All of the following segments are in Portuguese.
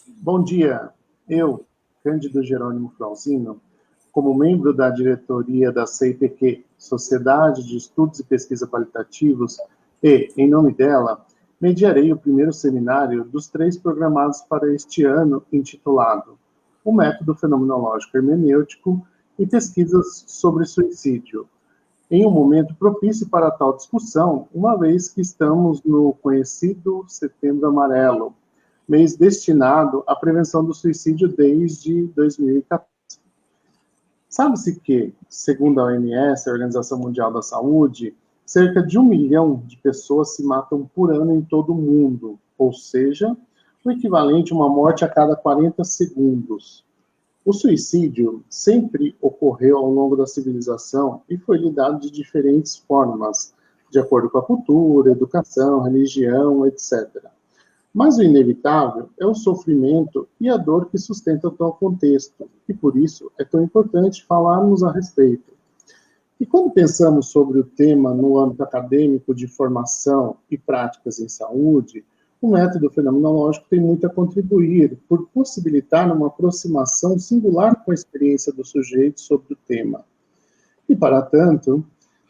Bom dia. Eu, Cândido Jerônimo Flauzino, como membro da diretoria da CIPq, Sociedade de Estudos e Pesquisa Qualitativos, e, em nome dela, mediarei o primeiro seminário dos 3 programados para este ano, intitulado O Método Fenomenológico Hermenêutico e Pesquisas sobre Suicídio, em um momento propício para tal discussão, uma vez que estamos no conhecido Setembro Amarelo, mês destinado à prevenção do suicídio desde 2014. Sabe-se que, segundo a OMS, a Organização Mundial da Saúde, cerca de 1 milhão de pessoas se matam por ano em todo o mundo, ou seja, o equivalente a uma morte a cada 40 segundos. O suicídio sempre ocorreu ao longo da civilização e foi lidado de diferentes formas, de acordo com a cultura, educação, religião, etc. Mas o inevitável é o sofrimento e a dor que sustentam tal contexto, e por isso é tão importante falarmos a respeito. E quando pensamos sobre o tema no âmbito acadêmico de formação e práticas em saúde, o método fenomenológico tem muito a contribuir por possibilitar uma aproximação singular com a experiência do sujeito sobre o tema. E, para tanto,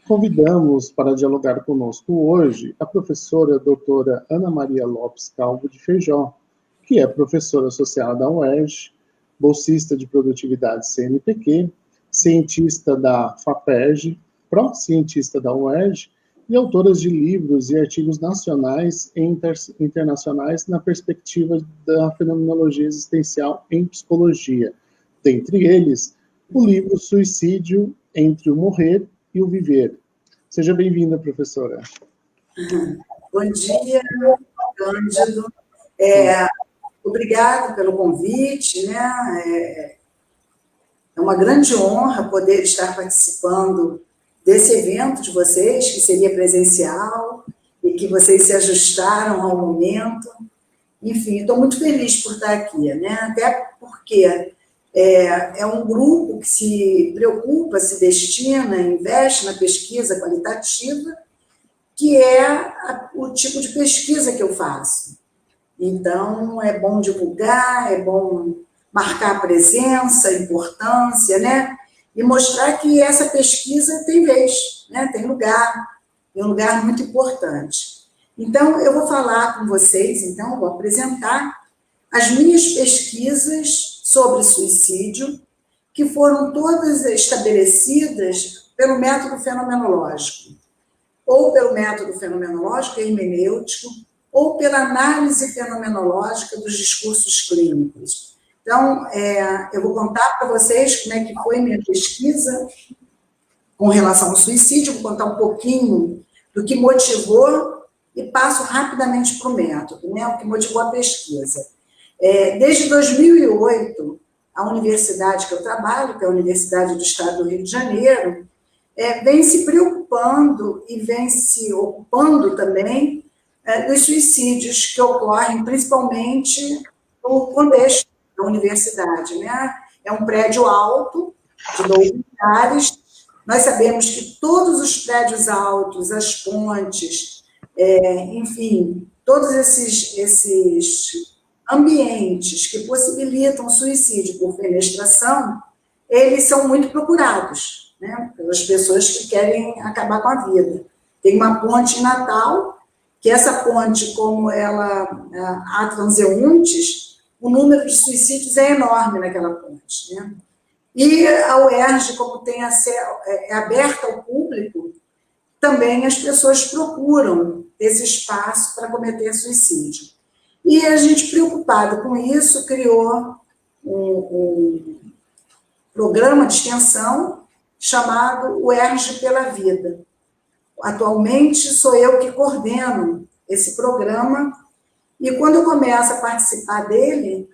convidamos para dialogar conosco hoje a professora doutora Ana Maria Lopes Calvo de Feijó, que é professora associada da UERJ, bolsista de produtividade CNPq, cientista da FAPERJ, pró-cientista da UERJ e autoras de livros e artigos nacionais e internacionais na perspectiva da fenomenologia existencial em psicologia, dentre eles o livro Suicídio entre o Morrer e o Viver. Seja bem-vinda, professora. Bom dia, Cândido. Obrigado pelo convite, né? É uma grande honra poder estar participando desse evento de vocês, que seria presencial, e que vocês se ajustaram ao momento. Enfim, estou muito feliz por estar aqui, né? Até porque é um grupo que se preocupa, se destina, investe na pesquisa qualitativa, que é o tipo de pesquisa que eu faço. Então, é bom divulgar, é bom marcar a presença, a importância, né? E mostrar que essa pesquisa tem vez, né? Tem lugar, é um lugar muito importante. Então, eu vou falar com vocês, então, vou apresentar as minhas pesquisas sobre suicídio, que foram todas estabelecidas pelo método fenomenológico, ou pelo método fenomenológico hermenêutico, ou pela análise fenomenológica dos discursos clínicos. Então, eu vou contar para vocês como é que foi minha pesquisa com relação ao suicídio, vou contar um pouquinho do que motivou e passo rapidamente para o método, né, o que motivou a pesquisa. Desde 2008, a universidade que eu trabalho, que é a Universidade do Estado do Rio de Janeiro, vem se preocupando e vem se ocupando também dos suicídios que ocorrem principalmente no contexto da universidade, né? É um prédio alto, de 2 andares. Nós sabemos que todos os prédios altos, as pontes, enfim, todos esses ambientes que possibilitam suicídio por fenestração, eles são muito procurados, né, pelas pessoas que querem acabar com a vida. Tem uma ponte em Natal, que essa ponte, como ela há transeuntes, o número de suicídios é enorme naquela ponte, né? E a UERJ, como é aberta ao público, também as pessoas procuram esse espaço para cometer suicídio. E a gente, preocupado com isso, criou um programa de extensão chamado UERJ pela Vida. Atualmente, sou eu que coordeno esse programa, e quando eu começo a participar dele,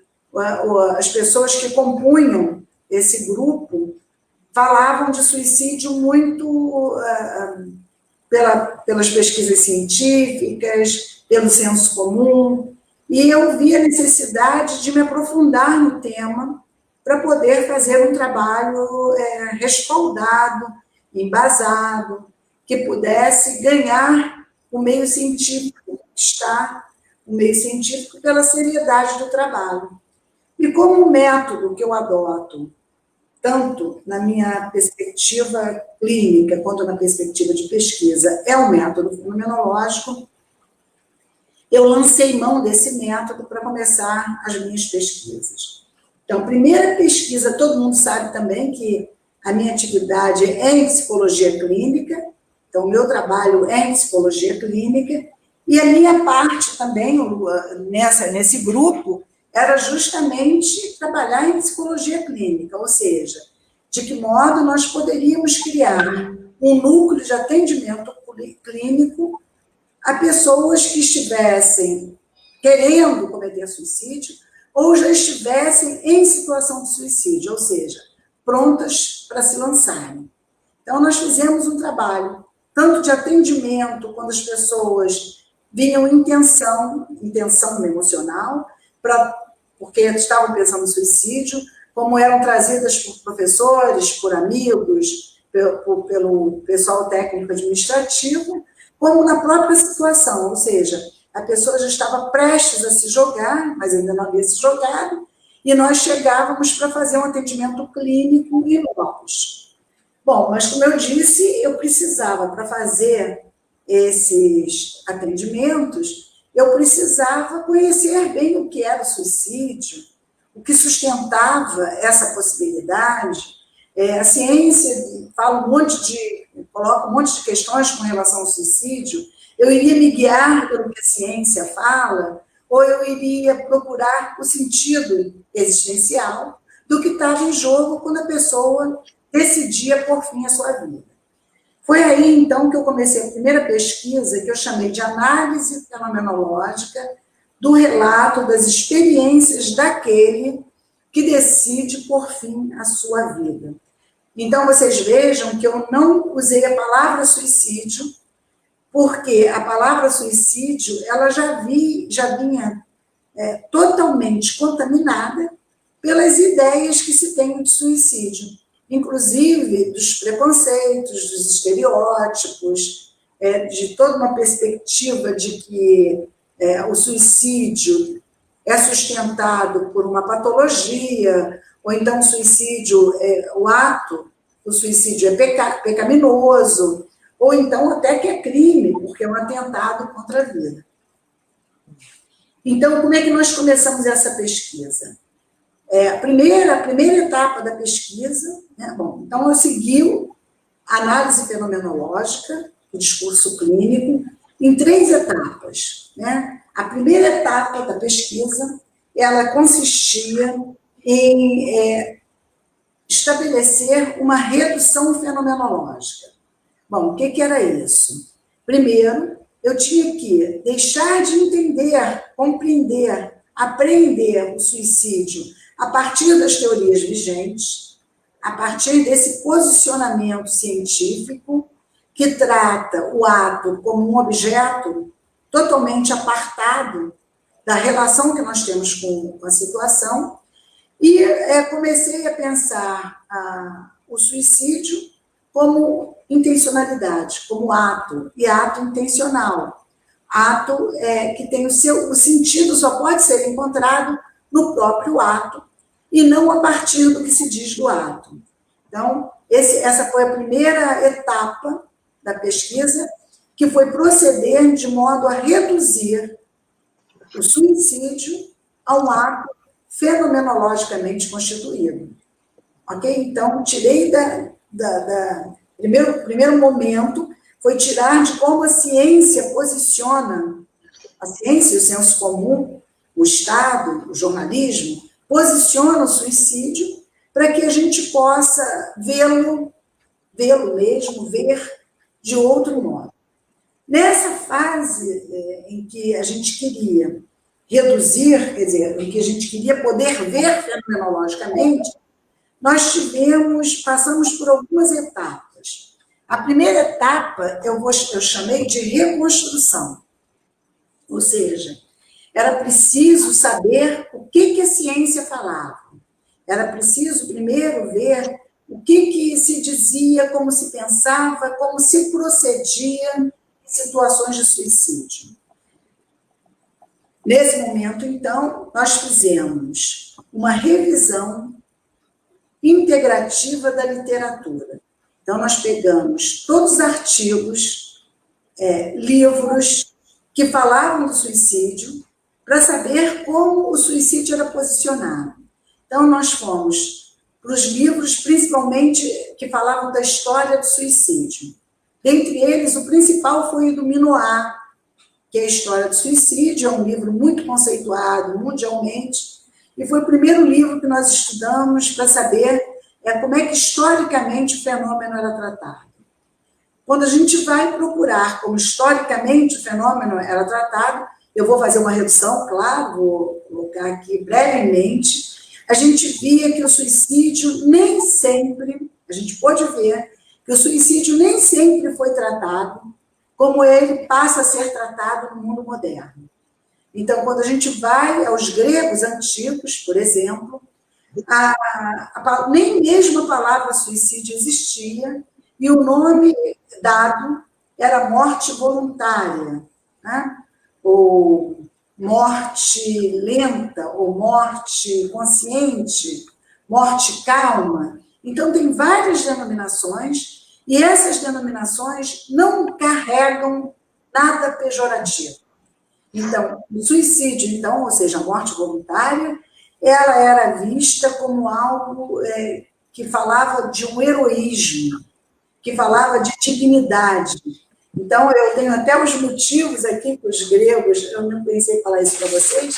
as pessoas que compunham esse grupo falavam de suicídio muito pelas pesquisas científicas, pelo senso comum, e eu vi a necessidade de me aprofundar no tema para poder fazer um trabalho respaldado, embasado, que pudesse ganhar o meio científico, o meio científico pela seriedade do trabalho. E como método que eu adoto, tanto na minha perspectiva clínica quanto na perspectiva de pesquisa, é o método fenomenológico, eu lancei mão desse método para começar as minhas pesquisas. Então, primeira pesquisa, todo mundo sabe também que a minha atividade é em psicologia clínica, então o meu trabalho é em psicologia clínica, e a minha parte também, nesse grupo, era justamente trabalhar em psicologia clínica, ou seja, de que modo nós poderíamos criar um núcleo de atendimento clínico a pessoas que estivessem querendo cometer suicídio ou já estivessem em situação de suicídio, ou seja, prontas para se lançarem. Então, nós fizemos um trabalho, tanto de atendimento, quando as pessoas vinham em tensão emocional, porque estavam pensando em suicídio, como eram trazidas por professores, por amigos, pelo pessoal técnico administrativo, como na própria situação, ou seja, a pessoa já estava prestes a se jogar, mas ainda não havia se jogado, e nós chegávamos para fazer um atendimento clínico em locos. Bom, mas como eu disse, eu precisava, para fazer esses atendimentos, eu precisava conhecer bem o que era o suicídio, o que sustentava essa possibilidade. A ciência coloca um monte de questões com relação ao suicídio. Eu iria me guiar pelo que a ciência fala, ou eu iria procurar o sentido existencial do que estava em jogo quando a pessoa decidia por fim a sua vida. Foi aí, então, que eu comecei a primeira pesquisa, que eu chamei de análise fenomenológica do relato das experiências daquele que decide por fim a sua vida. Então, vocês vejam que eu não usei a palavra suicídio, porque a palavra suicídio, ela já vinha totalmente contaminada pelas ideias que se tem de suicídio, inclusive dos preconceitos, dos estereótipos, de toda uma perspectiva de que o suicídio é sustentado por uma patologia, ou então o suicídio, o suicídio é pecaminoso, ou então até que é crime, porque é um atentado contra a vida. Então, como é que nós começamos essa pesquisa? A primeira etapa da pesquisa, né, então eu segui a análise fenomenológica, o discurso clínico, em 3 etapas, né? A primeira etapa da pesquisa, ela consistia em estabelecer uma redução fenomenológica. Bom, o que era isso? Primeiro, eu tinha que deixar de entender, compreender, apreender o suicídio a partir das teorias vigentes, a partir desse posicionamento científico que trata o ato como um objeto totalmente apartado da relação que nós temos com a situação, e comecei a pensar o suicídio como intencionalidade, como ato, e ato intencional. Ato que tem o sentido só pode ser encontrado no próprio ato, e não a partir do que se diz do ato. Então, essa foi a primeira etapa da pesquisa, que foi proceder de modo a reduzir o suicídio a um ato fenomenologicamente constituído. Ok? Então, tirei primeiro momento, foi tirar de como a ciência posiciona, a ciência e o senso comum, o Estado, o jornalismo, posiciona o suicídio para que a gente possa vê-lo mesmo, ver de outro modo. Nessa fase em que a gente queria reduzir, quer dizer, em que a gente queria poder ver fenomenologicamente, nós passamos por algumas etapas. A primeira etapa eu chamei de reconstrução, ou seja, era preciso saber o que a ciência falava. Era preciso primeiro ver o que se dizia, como se pensava, como se procedia em situações de suicídio. Nesse momento, então, nós fizemos uma revisão integrativa da literatura. Então, nós pegamos todos os artigos, livros que falavam do suicídio, para saber como o suicídio era posicionado. Então, nós fomos para os livros, principalmente, que falavam da história do suicídio. Dentre eles, o principal foi o do Minoir, que é a História do Suicídio, é um livro muito conceituado mundialmente, e foi o primeiro livro que nós estudamos para saber como é que historicamente o fenômeno era tratado. Quando a gente vai procurar como historicamente o fenômeno era tratado, eu vou fazer uma redução, claro, vou colocar aqui brevemente, a gente via que o suicídio nem sempre, a gente pode ver que o suicídio nem sempre foi tratado como ele passa a ser tratado no mundo moderno. Então, quando a gente vai aos gregos antigos, por exemplo, nem mesmo a palavra suicídio existia, e o nome dado era morte voluntária, né? Ou morte lenta, ou morte consciente, morte calma. Então, tem várias denominações, e essas denominações não carregam nada pejorativo. Então, o suicídio, então, ou seja, a morte voluntária, ela era vista como algo que falava de um heroísmo, que falava de dignidade. Então, eu tenho até os motivos aqui que os gregos, eu não pensei em falar isso para vocês,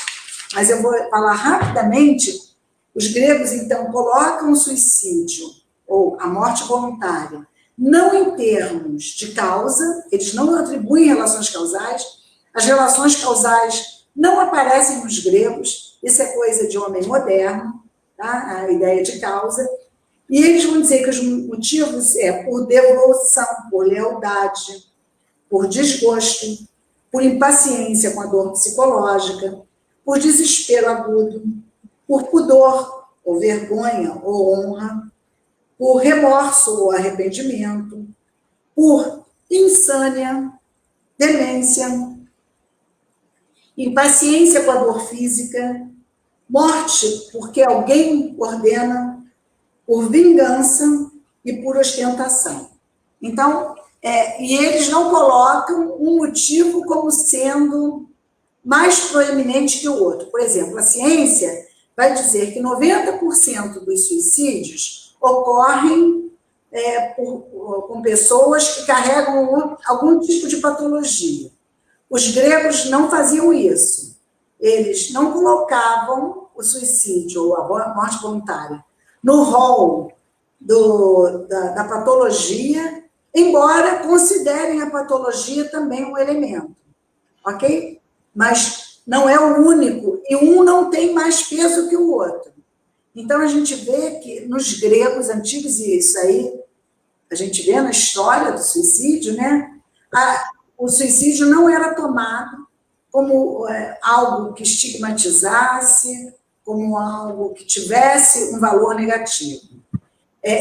mas eu vou falar rapidamente. Os gregos, então, colocam o suicídio, ou a morte voluntária, não em termos de causa, eles não atribuem relações causais, as relações causais não aparecem nos gregos, isso é coisa de homem moderno, tá? A ideia de causa, e eles vão dizer que os motivos por devoção, por lealdade, por desgosto, por impaciência com a dor psicológica, por desespero agudo, por pudor, ou vergonha, ou honra, por remorso ou arrependimento, por insânia, demência, impaciência com a dor física, morte porque alguém ordena, por vingança e por ostentação. Então, e eles não colocam um motivo como sendo mais proeminente que o outro. Por exemplo, a ciência vai dizer que 90% dos suicídios ocorrem com pessoas que carregam algum tipo de patologia. Os gregos não faziam isso. Eles não colocavam o suicídio ou a morte voluntária no rol da patologia, embora considerem a patologia também um elemento, ok? Mas não é o único, e um não tem mais peso que o outro. Então, a gente vê que nos gregos antigos, e isso aí a gente vê na história do suicídio, né? O suicídio não era tomado como algo que estigmatizasse, como algo que tivesse um valor negativo.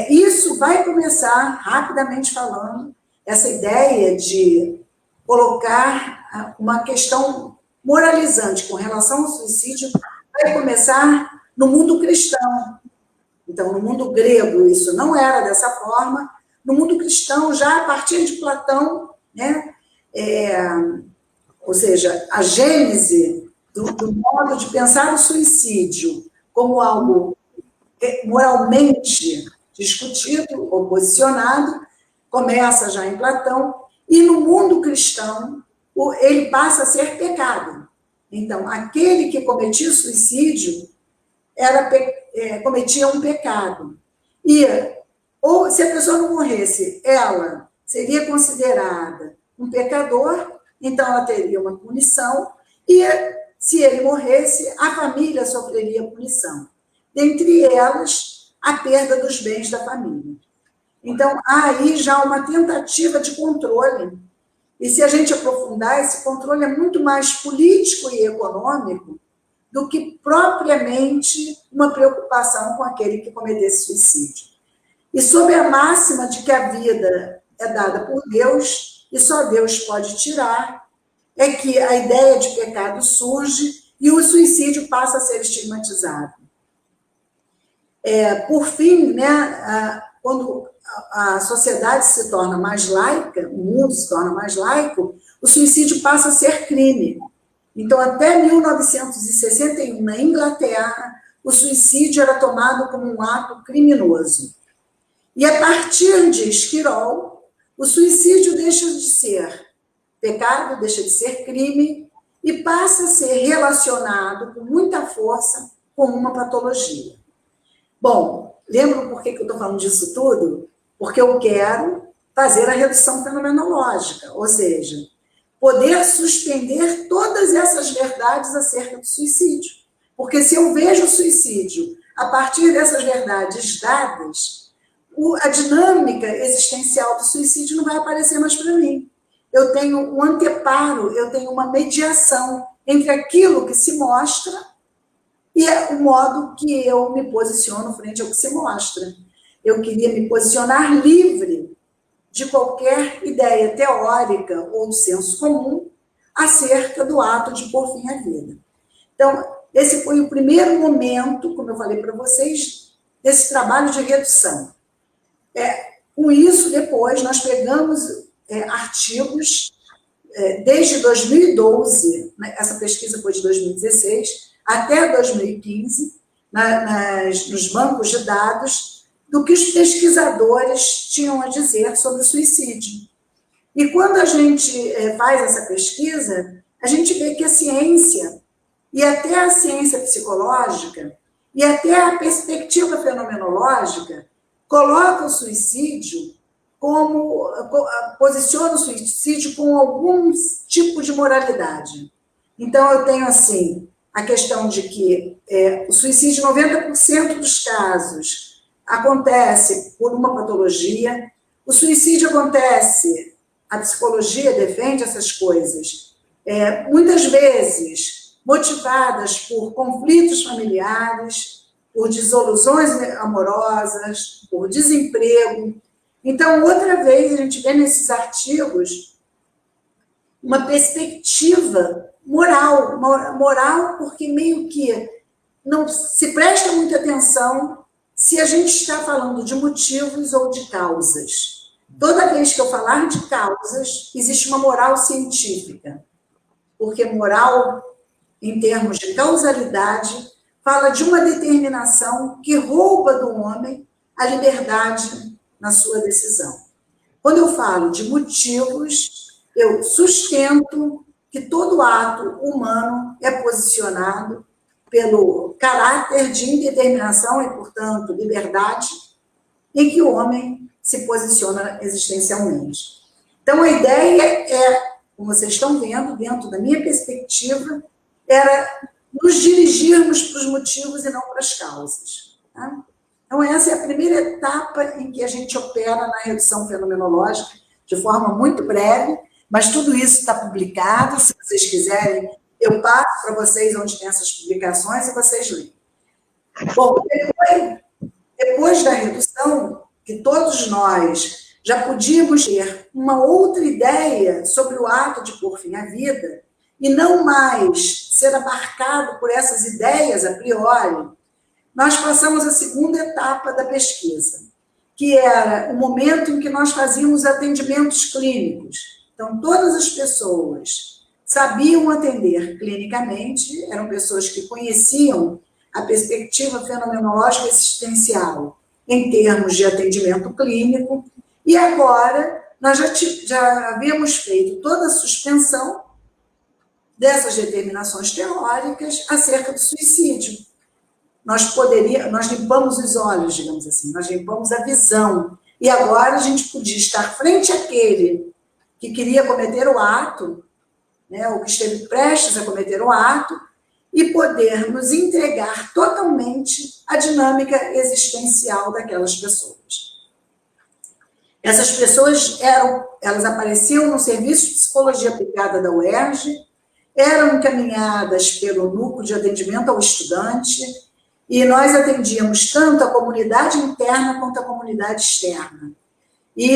Isso vai começar, rapidamente falando, essa ideia de colocar uma questão moralizante com relação ao suicídio, vai começar no mundo cristão. Então, no mundo grego, isso não era dessa forma. No mundo cristão, já a partir de Platão, né? Ou seja, a gênese do modo de pensar o suicídio como algo moralmente discutido ou posicionado, começa já em Platão, e no mundo cristão ele passa a ser pecado. Então, aquele que cometia suicídio cometia um pecado. Ou se a pessoa não morresse, ela seria considerada um pecador, então ela teria uma punição, e se ele morresse, a família sofreria punição. Dentre elas, a perda dos bens da família. Então, há aí já uma tentativa de controle. E se a gente aprofundar, esse controle é muito mais político e econômico do que propriamente uma preocupação com aquele que cometesse suicídio. E sob a máxima de que a vida é dada por Deus e só Deus pode tirar, é que a ideia de pecado surge e o suicídio passa a ser estigmatizado. Por fim, né, quando a sociedade se torna mais laica, o mundo se torna mais laico, o suicídio passa a ser crime. Então, até 1961, na Inglaterra, o suicídio era tomado como um ato criminoso. E a partir de Esquirol, o suicídio deixa de ser pecado, deixa de ser crime e passa a ser relacionado com muita força com uma patologia. Bom, lembram por que eu estou falando disso tudo? Porque eu quero fazer a redução fenomenológica, ou seja, poder suspender todas essas verdades acerca do suicídio. Porque se eu vejo o suicídio a partir dessas verdades dadas, a dinâmica existencial do suicídio não vai aparecer mais para mim. Eu tenho um anteparo, eu tenho uma mediação entre aquilo que se mostra e o modo que eu me posiciono frente ao que se mostra. Eu queria me posicionar livre de qualquer ideia teórica ou do senso comum acerca do ato de pôr fim à vida. Então, esse foi o primeiro momento, como eu falei para vocês, desse trabalho de redução. Com isso, depois, nós pegamos artigos desde 2012, né, essa pesquisa foi de 2016, até 2015, nos bancos de dados, do que os pesquisadores tinham a dizer sobre o suicídio. E quando a gente faz essa pesquisa, a gente vê que a ciência, e até a ciência psicológica, e até a perspectiva fenomenológica, coloca o suicídio posiciona o suicídio com algum tipo de moralidade. Então, eu tenho, assim, a questão de que o suicídio, 90% dos casos, acontece por uma patologia, o suicídio acontece, a psicologia defende essas coisas, muitas vezes motivadas por conflitos familiares, por desilusões amorosas, por desemprego. Então, outra vez, a gente vê nesses artigos uma perspectiva moral, porque meio que não se presta muita atenção se a gente está falando de motivos ou de causas. Toda vez que eu falar de causas, existe uma moral científica, porque moral, em termos de causalidade, fala de uma determinação que rouba do homem a liberdade na sua decisão. Quando eu falo de motivos, eu sustento que todo ato humano é posicionado pelo caráter de indeterminação e, portanto, liberdade, em que o homem se posiciona existencialmente. Então, a ideia como vocês estão vendo, dentro da minha perspectiva, era nos dirigirmos para os motivos e não para as causas. Tá? Então, essa é a primeira etapa em que a gente opera na redução fenomenológica, de forma muito breve, mas tudo isso está publicado. Se vocês quiserem, eu passo para vocês onde tem essas publicações e vocês leem. Bom, depois da redução, que todos nós já podíamos ter uma outra ideia sobre o ato de pôr fim à vida, e não mais ser abarcado por essas ideias a priori, nós passamos a segunda etapa da pesquisa, que era o momento em que nós fazíamos atendimentos clínicos. Então, todas as pessoas sabiam atender clinicamente, eram pessoas que conheciam a perspectiva fenomenológica existencial em termos de atendimento clínico, e agora nós já havíamos feito toda a suspensão dessas determinações teóricas acerca do suicídio. Nós limpamos os olhos, digamos assim, nós limpamos a visão, e agora a gente podia estar frente àquele que queria cometer o ato, né, ou que esteve prestes a cometer o ato, e poder nos entregar totalmente à dinâmica existencial daquelas pessoas. Essas pessoas elas apareciam no Serviço de Psicologia Aplicada da UERJ, eram encaminhadas pelo Núcleo de Atendimento ao Estudante, e nós atendíamos tanto a comunidade interna quanto a comunidade externa. E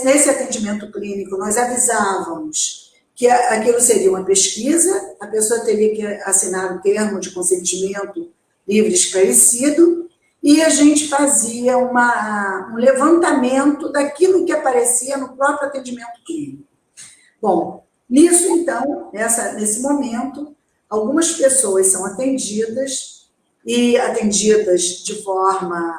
nesse atendimento clínico nós avisávamos que aquilo seria uma pesquisa, a pessoa teria que assinar um termo de consentimento livre e esclarecido, e a gente fazia um levantamento daquilo que aparecia no próprio atendimento clínico. Bom, nisso, então, nesse momento, algumas pessoas são atendidas, e atendidas de forma,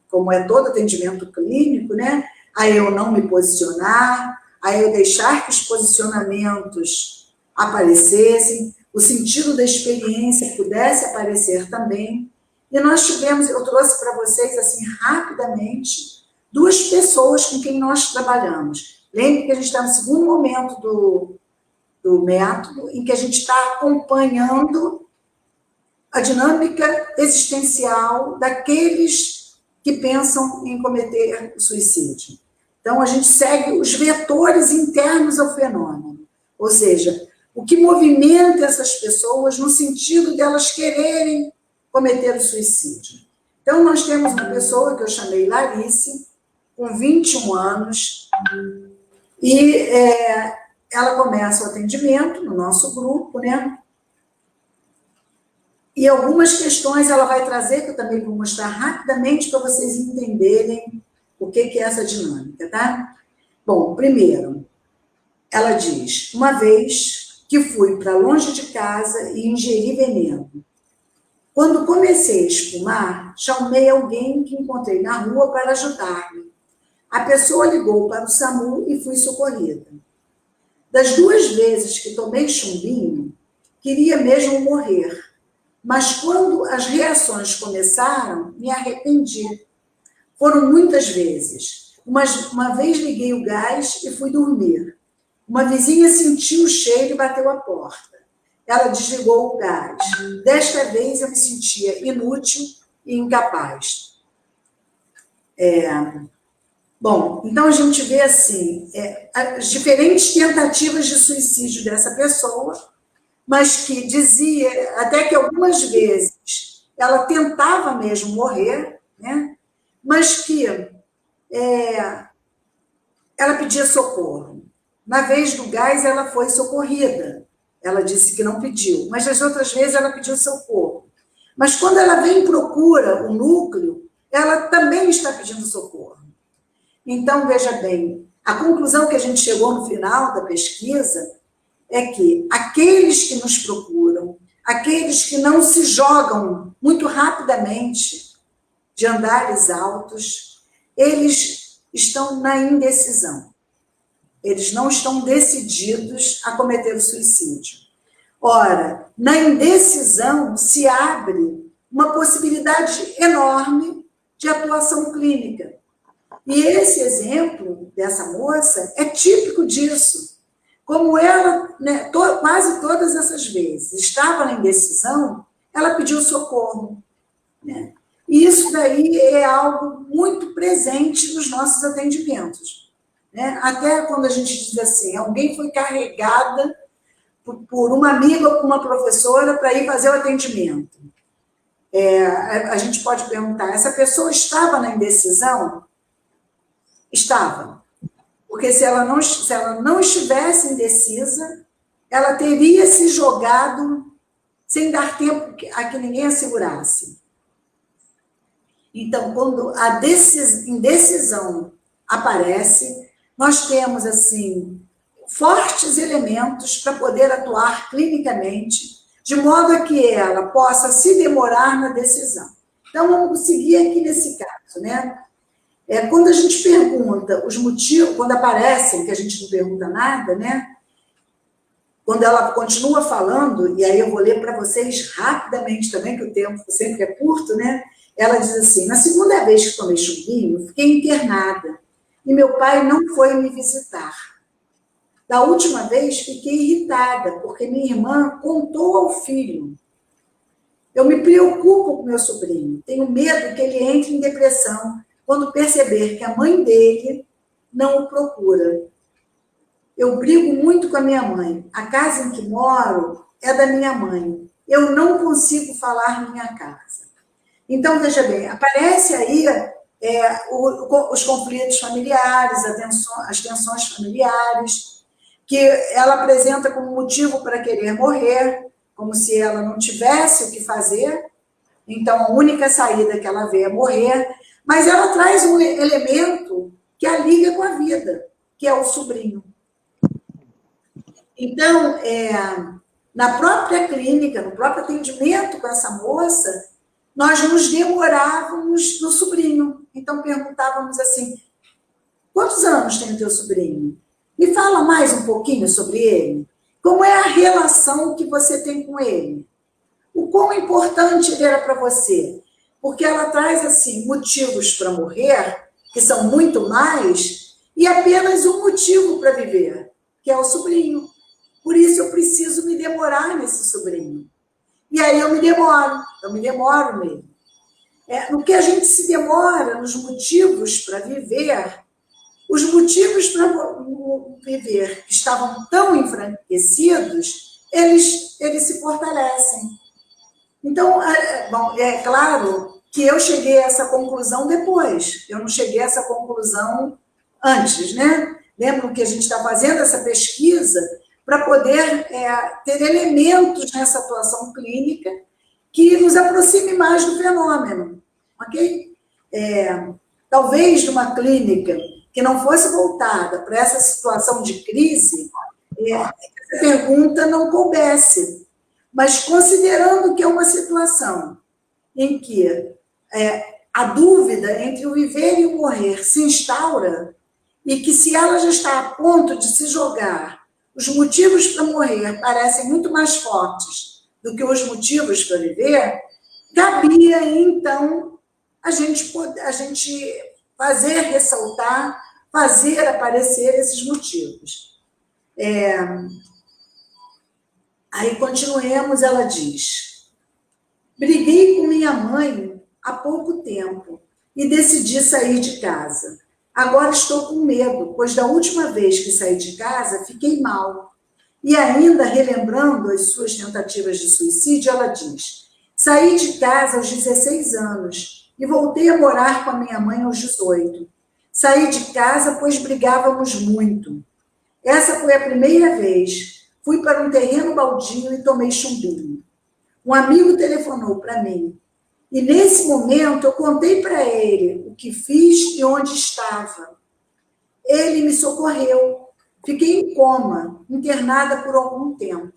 como é todo atendimento clínico, né? A eu não me posicionar, a eu deixar que os posicionamentos aparecessem, o sentido da experiência pudesse aparecer também. E nós tivemos, eu trouxe para vocês, assim, rapidamente, 2 pessoas com quem nós trabalhamos. Lembre que a gente está no segundo momento do método, em que a gente está acompanhando a dinâmica existencial daqueles que pensam em cometer o suicídio. Então, a gente segue os vetores internos ao fenômeno, ou seja, o que movimenta essas pessoas no sentido de elas quererem cometer o suicídio. Então, nós temos uma pessoa que eu chamei Larice, com 21 anos, e ela começa o atendimento no nosso grupo, né? E algumas questões ela vai trazer, que eu também vou mostrar rapidamente para vocês entenderem o que é essa dinâmica, tá? Bom, primeiro, ela diz: uma vez que fui para longe de casa e ingeri veneno. Quando comecei a espumar, chamei alguém que encontrei na rua para ajudar-me. A pessoa ligou para o SAMU e fui socorrida. Das 2 vezes que tomei chumbinho, queria mesmo morrer. Mas quando as reações começaram, me arrependi. Foram muitas vezes. Uma vez liguei o gás e fui dormir. Uma vizinha sentiu o cheiro e bateu a porta. Ela desligou o gás. Desta vez eu me sentia inútil e incapaz. Bom, então a gente vê assim, as diferentes tentativas de suicídio dessa pessoa, mas que dizia até que algumas vezes ela tentava mesmo morrer, né? Mas que ela pedia socorro. Na vez do gás, ela foi socorrida. Ela disse que não pediu, mas as outras vezes ela pediu socorro. Mas quando ela vem e procura o núcleo, ela também está pedindo socorro. Então, veja bem, a conclusão que a gente chegou no final da pesquisa é que aqueles que nos procuram, aqueles que não se jogam muito rapidamente de andares altos, eles estão na indecisão. Eles não estão decididos a cometer o suicídio. Ora, na indecisão se abre uma possibilidade enorme de atuação clínica. E esse exemplo dessa moça é típico disso. Como ela, né, quase todas essas vezes, estava na indecisão, ela pediu socorro. Né? E isso daí é algo muito presente nos nossos atendimentos. Né? Até quando a gente diz assim, alguém foi carregada por uma amiga ou por uma professora para ir fazer o atendimento. A gente pode perguntar, essa pessoa estava na indecisão? Estava. Porque se ela não estivesse indecisa, ela teria se jogado sem dar tempo a que ninguém a segurasse. Então, quando a indecisão aparece, nós temos, assim, fortes elementos para poder atuar clinicamente, de modo a que ela possa se demorar na decisão. Então, vamos seguir aqui nesse caso, né? Quando a gente pergunta os motivos, quando aparecem, que a gente não pergunta nada, né? Quando ela continua falando, e aí eu vou ler para vocês rapidamente também, que o tempo sempre é curto, né? Ela diz assim, na segunda vez que tomei chumbinho, fiquei internada, e meu pai não foi me visitar. Da última vez, fiquei irritada, porque minha irmã contou ao filho. Eu me preocupo com meu sobrinho, tenho medo que ele entre em depressão, quando perceber que a mãe dele não o procura. Eu brigo muito com a minha mãe. A casa em que moro é da minha mãe. Eu não consigo falar minha casa. Então, veja bem, aparece aí os conflitos familiares, as tensões familiares, que ela apresenta como motivo para querer morrer, como se ela não tivesse o que fazer, então a única saída que ela vê é morrer, mas ela traz um elemento que a liga com a vida, que é o sobrinho. Então, na própria clínica, no próprio atendimento com essa moça, nós nos demorávamos no sobrinho. Então, perguntávamos assim, quantos anos tem o teu sobrinho? Me fala mais um pouquinho sobre ele. Como é a relação que você tem com ele? O quão importante ele era para você? Porque ela traz, assim, motivos para morrer, que são muito mais, e apenas um motivo para viver, que é o sobrinho. Por isso eu preciso me demorar nesse sobrinho. E aí eu me demoro nele. No que a gente se demora nos motivos para viver, os motivos para viver que estavam tão enfraquecidos, eles se fortalecem. Então, bom, é claro que eu cheguei a essa conclusão depois, eu não cheguei a essa conclusão antes, né? Lembram que a gente está fazendo essa pesquisa para poder ter elementos nessa atuação clínica que nos aproxime mais do fenômeno, ok? Talvez numa clínica que não fosse voltada para essa situação de crise, essa pergunta não coubesse. Mas considerando que é uma situação em que a dúvida entre o viver e o morrer se instaura, e que se ela já está a ponto de se jogar, os motivos para morrer parecem muito mais fortes do que os motivos para viver, cabia, então, a gente fazer ressaltar, fazer aparecer esses motivos. Aí, continuemos, ela diz, briguei com minha mãe há pouco tempo e decidi sair de casa. Agora estou com medo, pois da última vez que saí de casa, fiquei mal. E ainda, relembrando as suas tentativas de suicídio, ela diz, saí de casa aos 16 anos e voltei a morar com a minha mãe aos 18. Saí de casa, pois brigávamos muito. Essa foi a primeira vez. Fui para um terreno baldio e tomei chumbinho. Um amigo telefonou para mim. E nesse momento eu contei para ele o que fiz e onde estava. Ele me socorreu. Fiquei em coma, internada por algum tempo.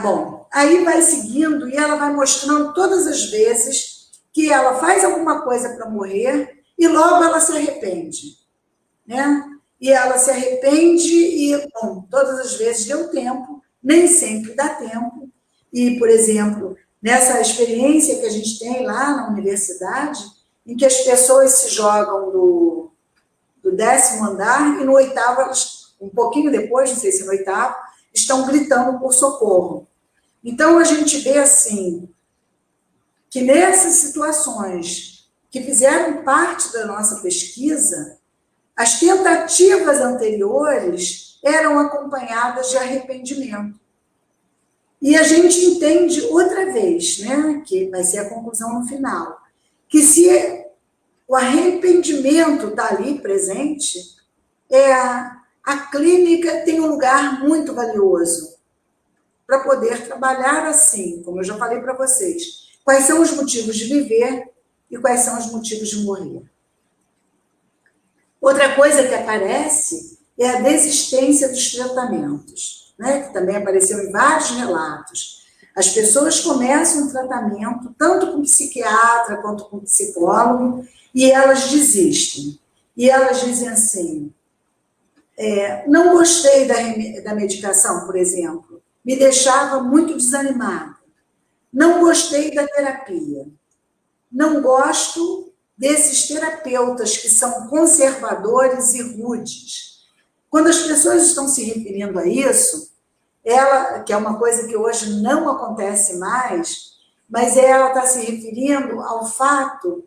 Bom, aí vai seguindo e ela vai mostrando todas as vezes que ela faz alguma coisa para morrer e logo ela se arrepende, né? E ela se arrepende e, bom, todas as vezes deu tempo, nem sempre dá tempo. E, por exemplo, nessa experiência que a gente tem lá na universidade, em que as pessoas se jogam do 10º andar e no 8º, elas, um pouquinho depois, não sei se no 8º, estão gritando por socorro. Então, a gente vê, assim, que nessas situações que fizeram parte da nossa pesquisa, as tentativas anteriores eram acompanhadas de arrependimento. E a gente entende outra vez, né, que vai ser a conclusão no final, que se o arrependimento está ali presente, a clínica tem um lugar muito valioso para poder trabalhar assim, como eu já falei para vocês. Quais são os motivos de viver e quais são os motivos de morrer. Outra coisa que aparece é a desistência dos tratamentos, né? Que também apareceu em vários relatos. As pessoas começam um tratamento, tanto com psiquiatra quanto com psicólogo, e elas desistem. E elas dizem assim, não gostei da medicação, por exemplo, me deixava muito desanimada. Não gostei da terapia. Não gosto desses terapeutas que são conservadores e rudes. Quando as pessoas estão se referindo a isso, que é uma coisa que hoje não acontece mais, mas ela está se referindo ao fato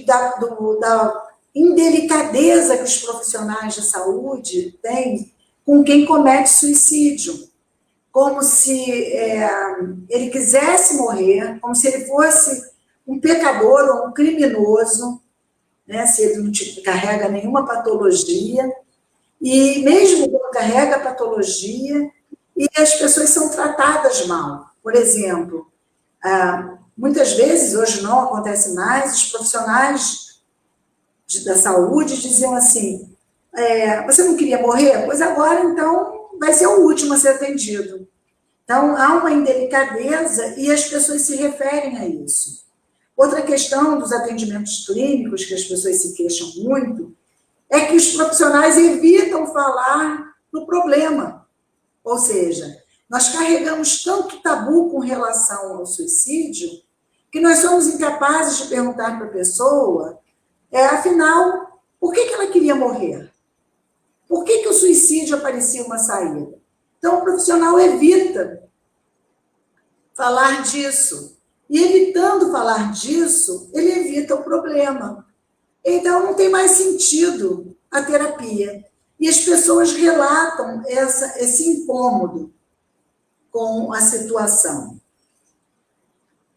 da indelicadeza que os profissionais de saúde têm com quem comete suicídio. Como se ele quisesse morrer, como se ele fosse um pecador ou um criminoso, né, se ele não carrega nenhuma patologia, E mesmo quando carrega a patologia, e as pessoas são tratadas mal. Por exemplo, muitas vezes, hoje não acontece mais, os profissionais da saúde diziam assim, você não queria morrer? Pois agora, então, vai ser o último a ser atendido. Então, há uma indelicadeza e as pessoas se referem a isso. Outra questão dos atendimentos clínicos, que as pessoas se queixam muito, é que os profissionais evitam falar do problema. Ou seja, nós carregamos tanto tabu com relação ao suicídio que nós somos incapazes de perguntar para a pessoa, afinal, por que ela queria morrer? Por que o suicídio aparecia uma saída? Então, o profissional evita falar disso. E evitando falar disso, ele evita o problema. Então, não tem mais sentido a terapia. E as pessoas relatam esse incômodo com a situação.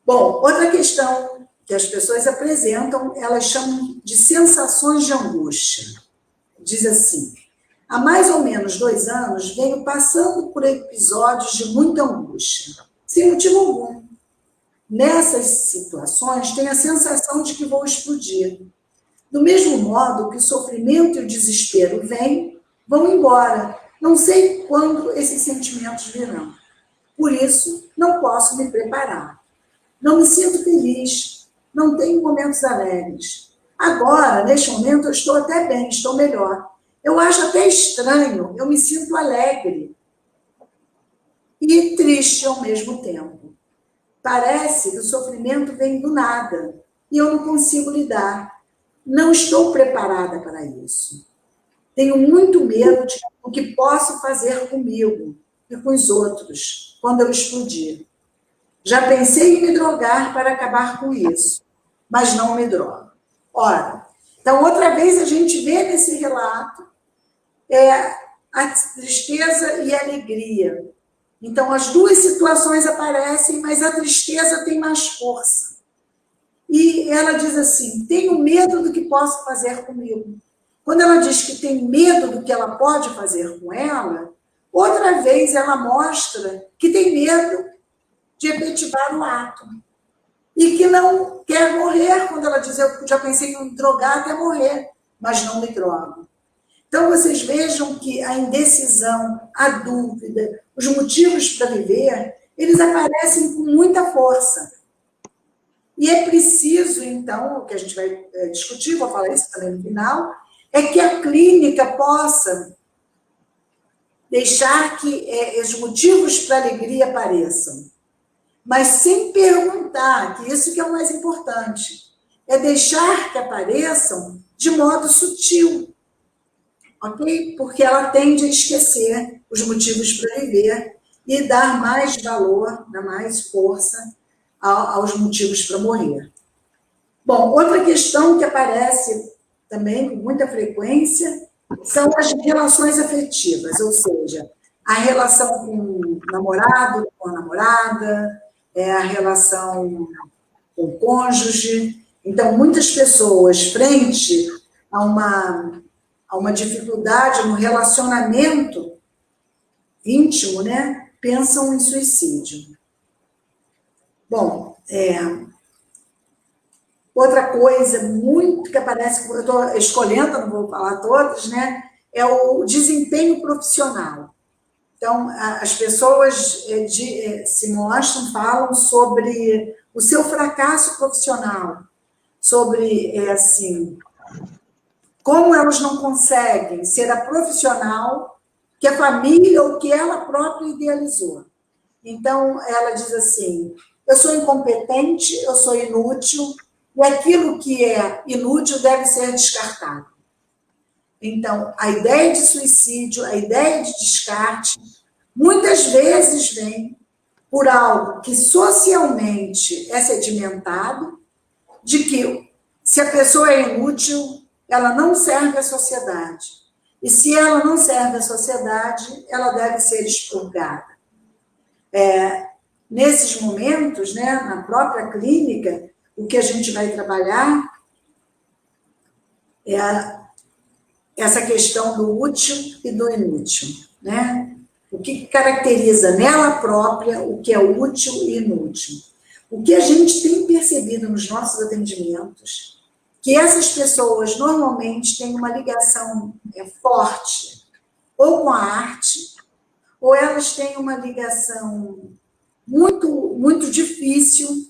Bom, outra questão que as pessoas apresentam, elas chamam de sensações de angústia. Diz assim, há mais ou menos 2 anos, venho passando por episódios de muita angústia, sem motivo algum. Nessas situações, tenho a sensação de que vou explodir. Do mesmo modo que o sofrimento e o desespero vão embora. Não sei quando esses sentimentos virão. Por isso, não posso me preparar. Não me sinto feliz. Não tenho momentos alegres. Agora, neste momento, eu estou até bem, estou melhor. Eu acho até estranho, eu me sinto alegre e triste ao mesmo tempo. Parece que o sofrimento vem do nada e eu não consigo lidar. Não estou preparada para isso. Tenho muito medo do que posso fazer comigo e com os outros quando eu explodir. Já pensei em me drogar para acabar com isso, mas não me drogo. Ora, então outra vez a gente vê nesse relato a tristeza e a alegria. Então as duas situações aparecem, mas a tristeza tem mais força. E ela diz assim, tenho medo do que posso fazer comigo. Quando ela diz que tem medo do que ela pode fazer com ela, outra vez ela mostra que tem medo de efetivar o ato. E que não quer morrer, quando ela diz, eu já pensei em drogar até morrer, mas não me drogo. Então, vocês vejam que a indecisão, a dúvida, os motivos para viver, eles aparecem com muita força. E é preciso, então, o que a gente vai discutir, vou falar isso também no final, é que a clínica possa deixar que os motivos para a alegria apareçam, mas sem perguntar, que isso que é o mais importante, é deixar que apareçam de modo sutil, ok? Porque ela tende a esquecer os motivos para viver e dar mais valor, dar mais força aos motivos para morrer. Bom, outra questão que aparece também com muita frequência são as relações afetivas, ou seja, a relação com o namorado, com a namorada, a relação com o cônjuge. Então, muitas pessoas, frente a uma dificuldade no relacionamento íntimo, né, pensam em suicídio. Bom, outra coisa muito que aparece, eu estou escolhendo, não vou falar todas, né, é o desempenho profissional. Então, as pessoas se mostram, falam sobre o seu fracasso profissional, sobre, assim, como elas não conseguem ser a profissional que a família ou que ela própria idealizou. Então, ela diz assim, eu sou incompetente, eu sou inútil, e aquilo que é inútil deve ser descartado. Então, a ideia de suicídio, a ideia de descarte, muitas vezes vem por algo que socialmente é sedimentado, de que se a pessoa é inútil, ela não serve à sociedade. E se ela não serve à sociedade, ela deve ser expurgada. Nesses momentos, né, na própria clínica, o que a gente vai trabalhar é essa questão do útil e do inútil, né? O que caracteriza nela própria o que é útil e inútil. O que a gente tem percebido nos nossos atendimentos, que essas pessoas normalmente têm uma ligação forte ou com a arte, ou elas têm uma ligação muito difícil,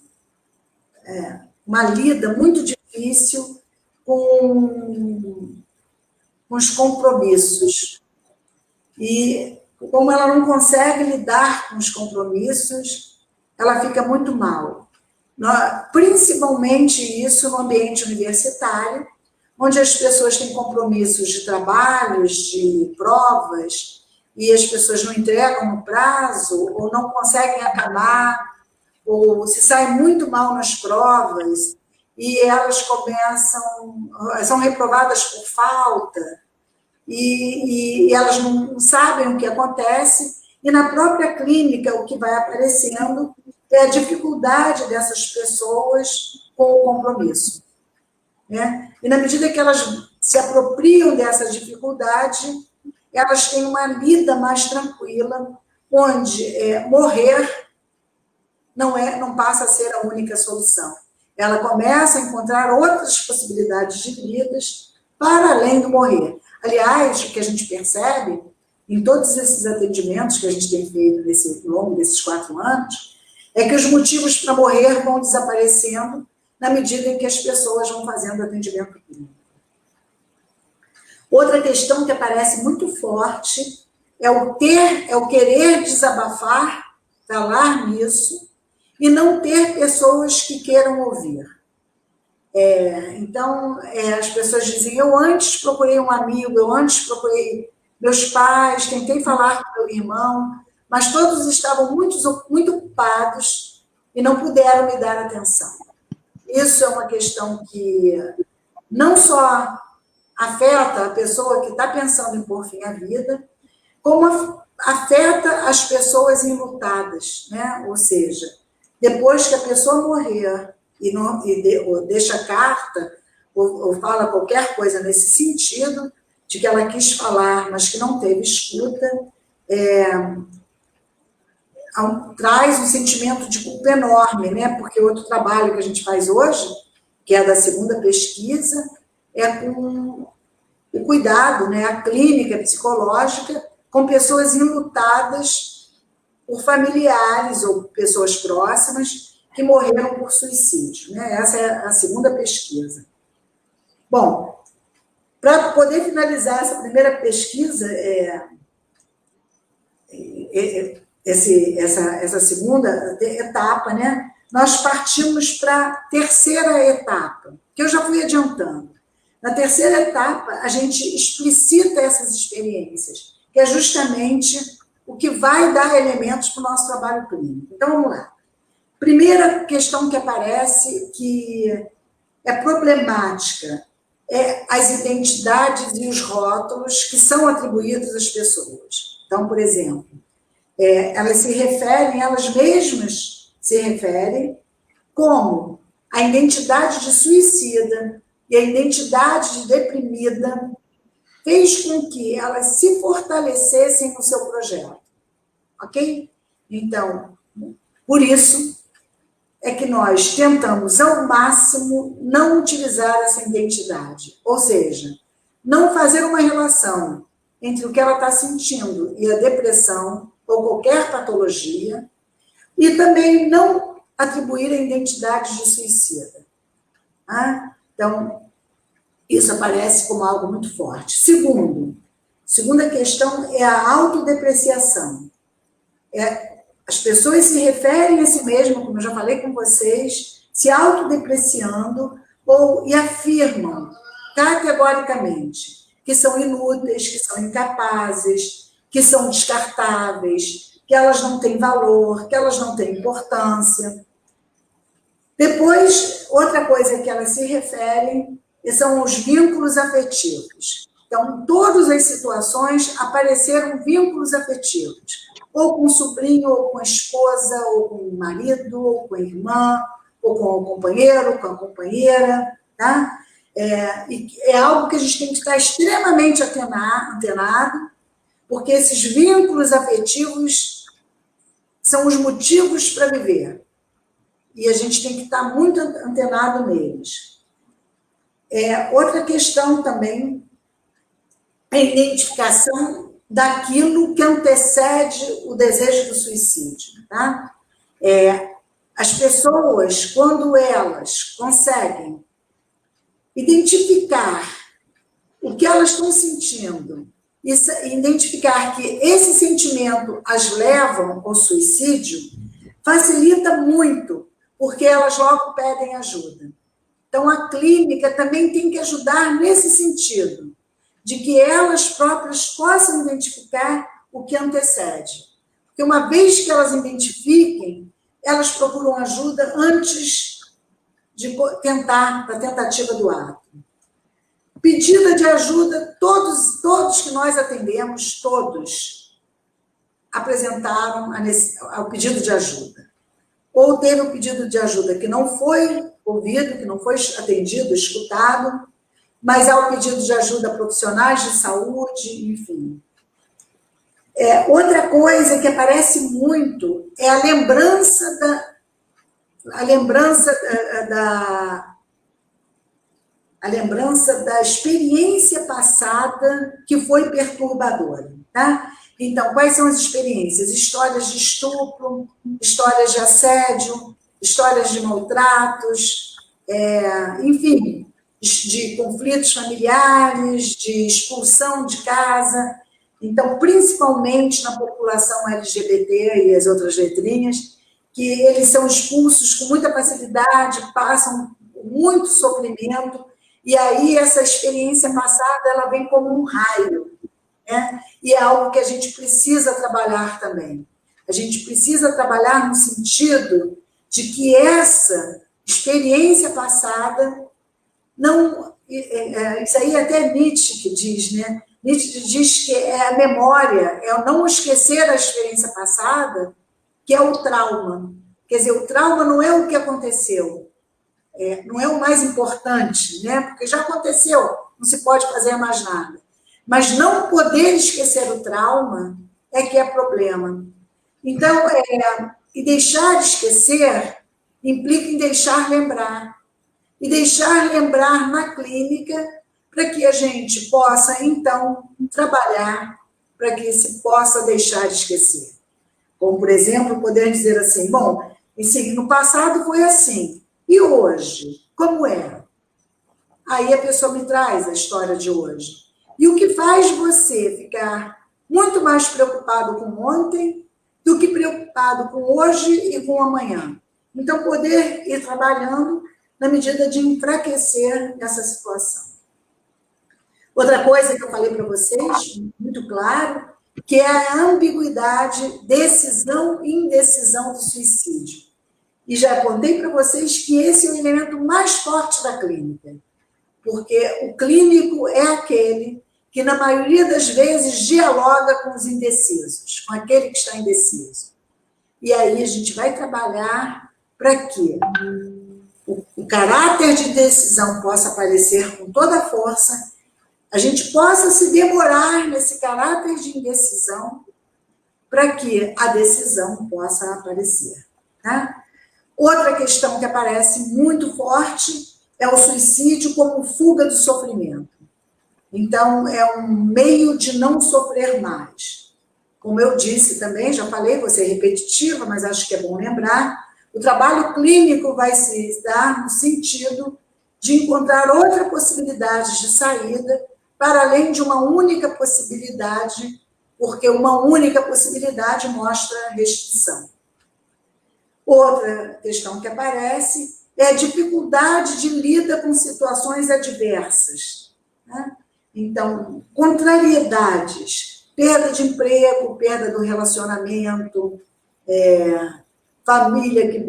uma lida muito difícil com os compromissos. E como ela não consegue lidar com os compromissos, ela fica muito mal. Principalmente isso no ambiente universitário, onde as pessoas têm compromissos de trabalhos, de provas, e as pessoas não entregam no prazo, ou não conseguem acabar, ou se saem muito mal nas provas, e elas são reprovadas por falta, e elas não sabem o que acontece, e na própria clínica o que vai aparecendo é a dificuldade dessas pessoas com o compromisso, né? E na medida que elas se apropriam dessa dificuldade, elas têm uma lida mais tranquila, onde morrer não passa a ser a única solução. Ela começa a encontrar outras possibilidades de vidas para além do morrer. Aliás, o que a gente percebe em todos esses atendimentos que a gente tem feito ao longo desses 4 anos, é que os motivos para morrer vão desaparecendo na medida em que as pessoas vão fazendo atendimento clínico. Outra questão que aparece muito forte é o querer desabafar, falar nisso, e não ter pessoas que queiram ouvir. Então, as pessoas dizem, eu antes procurei um amigo, eu antes procurei meus pais, tentei falar com meu irmão, mas todos estavam muito ocupados e não puderam me dar atenção. Isso é uma questão que não só afeta a pessoa que está pensando em pôr fim à vida, como afeta as pessoas enlutadas, né? Ou seja, depois que a pessoa morrer ou deixa carta, ou fala qualquer coisa nesse sentido, de que ela quis falar, mas que não teve escuta, traz um sentimento de culpa enorme, né? Porque outro trabalho que a gente faz hoje, que é da segunda pesquisa, é com o cuidado, né? A clínica psicológica com pessoas enlutadas por familiares ou pessoas próximas que morreram por suicídio, né? Essa é a segunda pesquisa. Bom, para poder finalizar essa primeira pesquisa, essa segunda etapa, né? Nós partimos para a terceira etapa, que eu já fui adiantando. Na terceira etapa, a gente explicita essas experiências, que é justamente o que vai dar elementos para o nosso trabalho clínico. Então, vamos lá. Primeira questão que aparece, que é problemática, é as identidades e os rótulos que são atribuídos às pessoas. Então, por exemplo, elas mesmas se referem como a identidade de suicida e a identidade de deprimida fez com que elas se fortalecessem no seu projeto. Ok? Então, por isso é que nós tentamos, ao máximo, não utilizar essa identidade. Ou seja, não fazer uma relação entre o que ela está sentindo e a depressão ou qualquer patologia, e também não atribuir a identidade de suicida. Então, isso aparece como algo muito forte. Segunda questão é a autodepreciação. As pessoas se referem a si mesmas, como eu já falei com vocês, se autodepreciando e afirmam categoricamente que são inúteis, que são incapazes, que são descartáveis, que elas não têm valor, que elas não têm importância. Depois, outra coisa que elas se referem são os vínculos afetivos. Então, em todas as situações apareceram vínculos afetivos, ou com o sobrinho, ou com a esposa, ou com o marido, ou com a irmã, ou com o companheiro, ou com a companheira, tá? E é algo que a gente tem que estar extremamente antenado, porque esses vínculos afetivos são os motivos para viver. E a gente tem que estar muito antenado neles. Outra questão também é a identificação daquilo que antecede o desejo do suicídio. Tá? As pessoas, quando elas conseguem identificar o que elas estão sentindo, e identificar que esse sentimento as levam ao suicídio, facilita muito, porque elas logo pedem ajuda. Então, a clínica também tem que ajudar nesse sentido, de que elas próprias possam identificar o que antecede. Porque uma vez que elas identifiquem, elas procuram ajuda antes de tentar, da tentativa do ato. Pedida de ajuda, todos que nós atendemos, todos apresentaram o pedido de ajuda. Ou teve um pedido de ajuda que não foi ouvido, que não foi atendido, escutado, mas há o pedido de ajuda a profissionais de saúde, enfim. Outra coisa que aparece muito é a lembrança da experiência passada que foi perturbadora, tá? Então, quais são as experiências? Histórias de estupro, histórias de assédio, histórias de maltratos, enfim, de conflitos familiares, de expulsão de casa. Então, principalmente na população LGBT e as outras letrinhas, que eles são expulsos com muita facilidade, passam muito sofrimento, e aí essa experiência passada ela vem como um raio, né? E é algo que a gente precisa trabalhar também. A gente precisa trabalhar no sentido de que essa experiência passada não... Isso aí até Nietzsche que diz, né? Nietzsche diz que é a memória, é o não esquecer a experiência passada, que é o trauma. Quer dizer, o trauma não é o que aconteceu, não é o mais importante, né? Porque já aconteceu, não se pode fazer mais nada. Mas não poder esquecer o trauma é que é problema. Então, e deixar esquecer implica em deixar lembrar. E deixar lembrar na clínica para que a gente possa, então, trabalhar para que se possa deixar de esquecer. Como, por exemplo, poder dizer assim, bom, no passado foi assim, e hoje, como é? Aí a pessoa me traz a história de hoje. E o que faz você ficar muito mais preocupado com ontem do que preocupado com hoje e com amanhã? Então, poder ir trabalhando na medida de enfraquecer essa situação. Outra coisa que eu falei para vocês, muito claro, que é a ambiguidade, decisão e indecisão do suicídio. E já contei para vocês que esse é o elemento mais forte da clínica, porque o clínico é aquele que, na maioria das vezes, dialoga com os indecisos, com aquele que está indeciso. E aí a gente vai trabalhar para que o caráter de decisão possa aparecer com toda a força, a gente possa se demorar nesse caráter de indecisão para que a decisão possa aparecer. Tá? Outra questão que aparece muito forte é o suicídio como fuga do sofrimento. Então, é um meio de não sofrer mais. Como eu disse também, já falei, vou ser repetitiva, mas acho que é bom lembrar, o trabalho clínico vai se dar no sentido de encontrar outra possibilidade de saída para além de uma única possibilidade, porque uma única possibilidade mostra restrição. Outra questão que aparece é a dificuldade de lida com situações adversas, né? Então, contrariedades, perda de emprego, perda do relacionamento, família que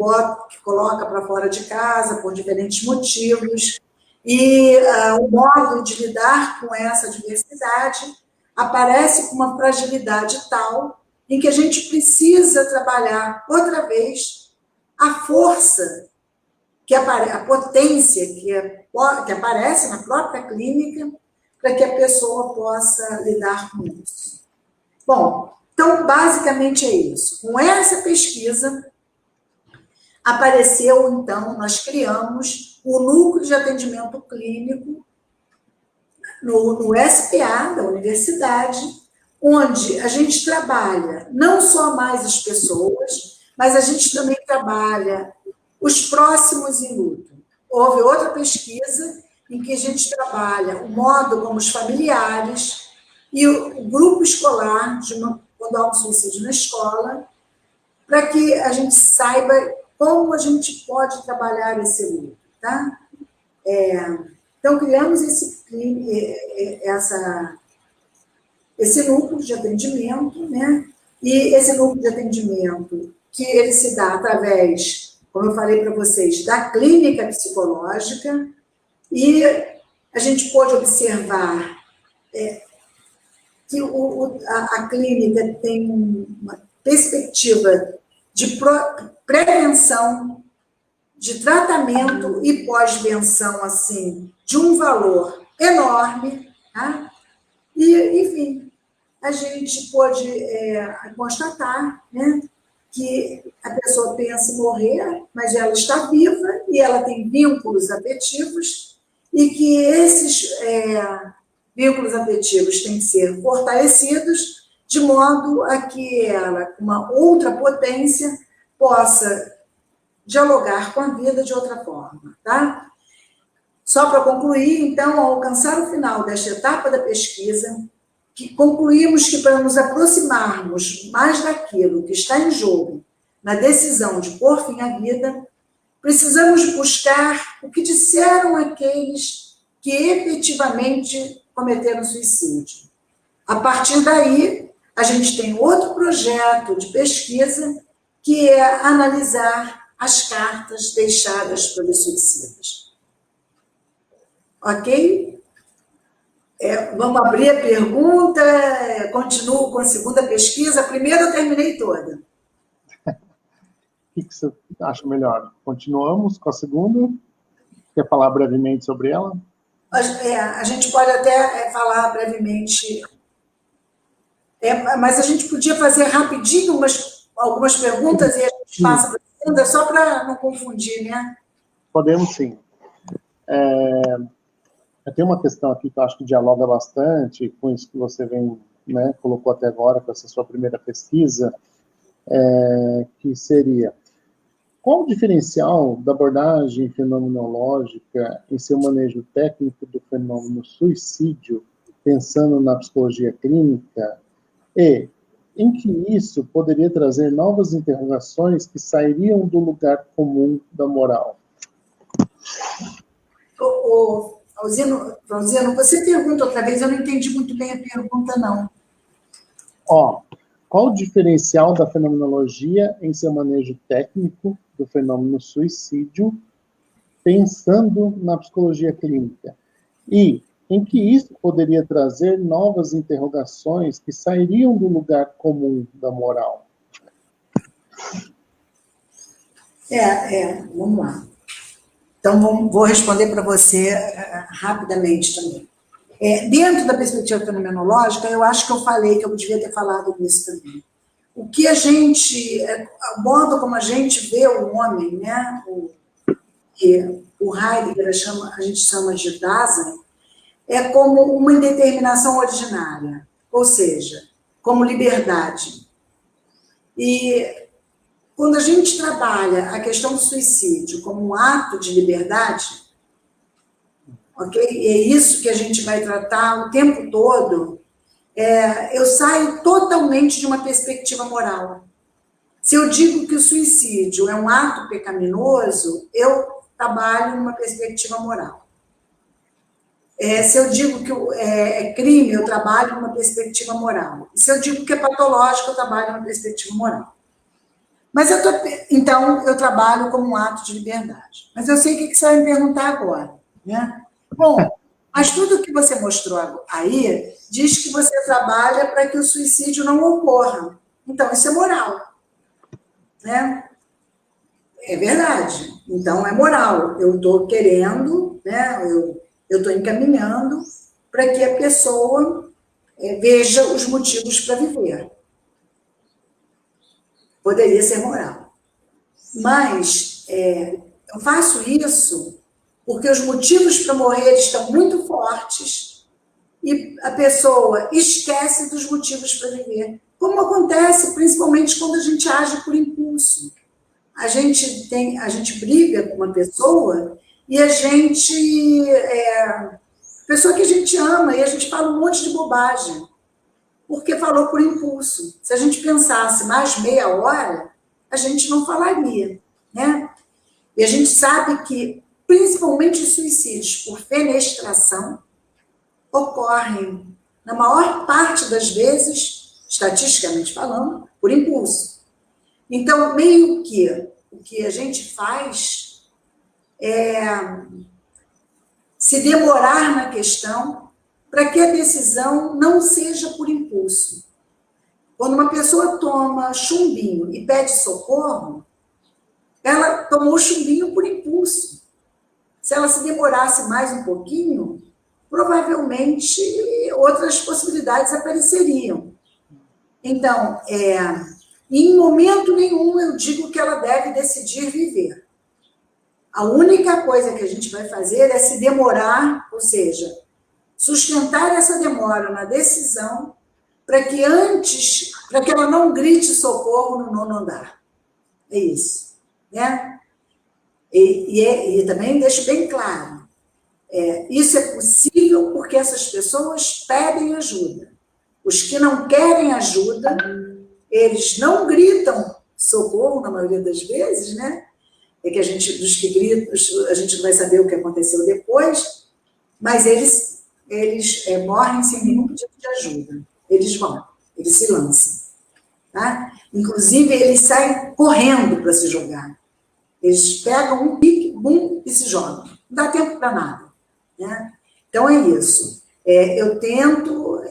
coloca para fora de casa por diferentes motivos, e o modo de lidar com essa adversidade aparece com uma fragilidade tal em que a gente precisa trabalhar outra vez a força a potência que aparece na própria clínica para que a pessoa possa lidar com isso. Bom, então, basicamente é isso. Com essa pesquisa, apareceu, então, nós criamos o Núcleo de Atendimento Clínico no SPA da universidade, onde a gente trabalha não só mais as pessoas, mas a gente também trabalha os próximos em luto. Houve outra pesquisa em que a gente trabalha o modo como os familiares e o grupo escolar, quando há um suicídio na escola, para que a gente saiba como a gente pode trabalhar esse luto, tá? Então, criamos esse núcleo de atendimento, né? E esse núcleo de atendimento, que ele se dá através, como eu falei para vocês, da clínica psicológica, e a gente pode observar que a clínica tem uma perspectiva de prevenção, de tratamento e pós-venção, assim, de um valor enorme, tá? E, enfim, a gente pode constatar, né, que a pessoa pensa em morrer, mas ela está viva e ela tem vínculos afetivos e que esses vínculos afetivos têm que ser fortalecidos de modo a que ela, com uma outra potência, possa dialogar com a vida de outra forma, tá? Só para concluir, então, ao alcançar o final desta etapa da pesquisa, que concluímos que para nos aproximarmos mais daquilo que está em jogo na decisão de pôr fim à vida, precisamos buscar o que disseram aqueles que efetivamente cometeram suicídio. A partir daí, a gente tem outro projeto de pesquisa que é analisar as cartas deixadas pelos suicidas. Ok? Vamos abrir a pergunta, continuo com a segunda pesquisa. A primeira eu terminei toda. O que você acha melhor? Continuamos com a segunda? Quer falar brevemente sobre ela? A gente pode até falar brevemente, mas a gente podia fazer rapidinho algumas perguntas e a gente passa para a segunda, só para não confundir, né? Podemos, sim. Tem uma questão aqui que eu acho que dialoga bastante com isso que você colocou até agora, com essa sua primeira pesquisa, que seria: qual o diferencial da abordagem fenomenológica em seu manejo técnico do fenômeno suicídio, pensando na psicologia clínica, e em que isso poderia trazer novas interrogações que sairiam do lugar comum da moral? Alzino, você pergunta outra vez, eu não entendi muito bem a pergunta, não. Qual o diferencial da fenomenologia em seu manejo técnico do fenômeno suicídio, pensando na psicologia clínica? E em que isso poderia trazer novas interrogações que sairiam do lugar comum da moral? Vamos lá. Então, vou responder para você rapidamente também. Dentro da perspectiva fenomenológica, eu acho que eu falei que eu devia ter falado nisso também. O que o modo como a gente vê o homem, né, que o Heidegger a gente chama de Dasein, é como uma indeterminação originária, ou seja, como liberdade. E quando a gente trabalha a questão do suicídio como um ato de liberdade, ok? É isso que a gente vai tratar o tempo todo. Eu saio totalmente de uma perspectiva moral. Se eu digo que o suicídio é um ato pecaminoso, eu trabalho numa perspectiva moral. Se eu digo que é crime, eu trabalho numa perspectiva moral. E se eu digo que é patológico, eu trabalho numa perspectiva moral. Mas então, eu trabalho como um ato de liberdade. Mas eu sei o que você vai me perguntar agora, né? Bom, mas tudo que você mostrou aí diz que você trabalha para que o suicídio não ocorra. Então, isso é moral, né? É verdade. Então, é moral. Eu estou querendo, né, eu estou encaminhando para que a pessoa veja os motivos para viver. Poderia ser moral. Mas eu faço isso porque os motivos para morrer estão muito fortes e a pessoa esquece dos motivos para viver. Como acontece principalmente quando a gente age por impulso. A gente briga com uma pessoa e pessoa que a gente ama, e a gente fala um monte de bobagem, porque falou por impulso. Se a gente pensasse mais meia hora, a gente não falaria, né? E a gente sabe que, principalmente os suicídios por fenestração, ocorrem, na maior parte das vezes, estatisticamente falando, por impulso. Então, meio que o que a gente faz é se demorar na questão para que a decisão não seja por impulso. Quando uma pessoa toma chumbinho e pede socorro, ela tomou chumbinho por impulso. Se ela se demorasse mais um pouquinho, provavelmente outras possibilidades apareceriam. Então, em momento nenhum eu digo que ela deve decidir viver. A única coisa que a gente vai fazer é se demorar, ou seja, sustentar essa demora na decisão para que ela não grite socorro no nono andar. É isso, né? E também deixo bem claro, isso é possível porque essas pessoas pedem ajuda. Os que não querem ajuda, eles não gritam socorro, na maioria das vezes, né? É que dos que gritam, a gente não vai saber o que aconteceu depois, mas eles morrem sem nenhum pedido de ajuda. Eles se lançam. Tá? Inclusive, eles saem correndo para se jogar. Eles pegam um pique, bum, e se jogam. Não dá tempo para nada. Né? Então, é isso. Eu tento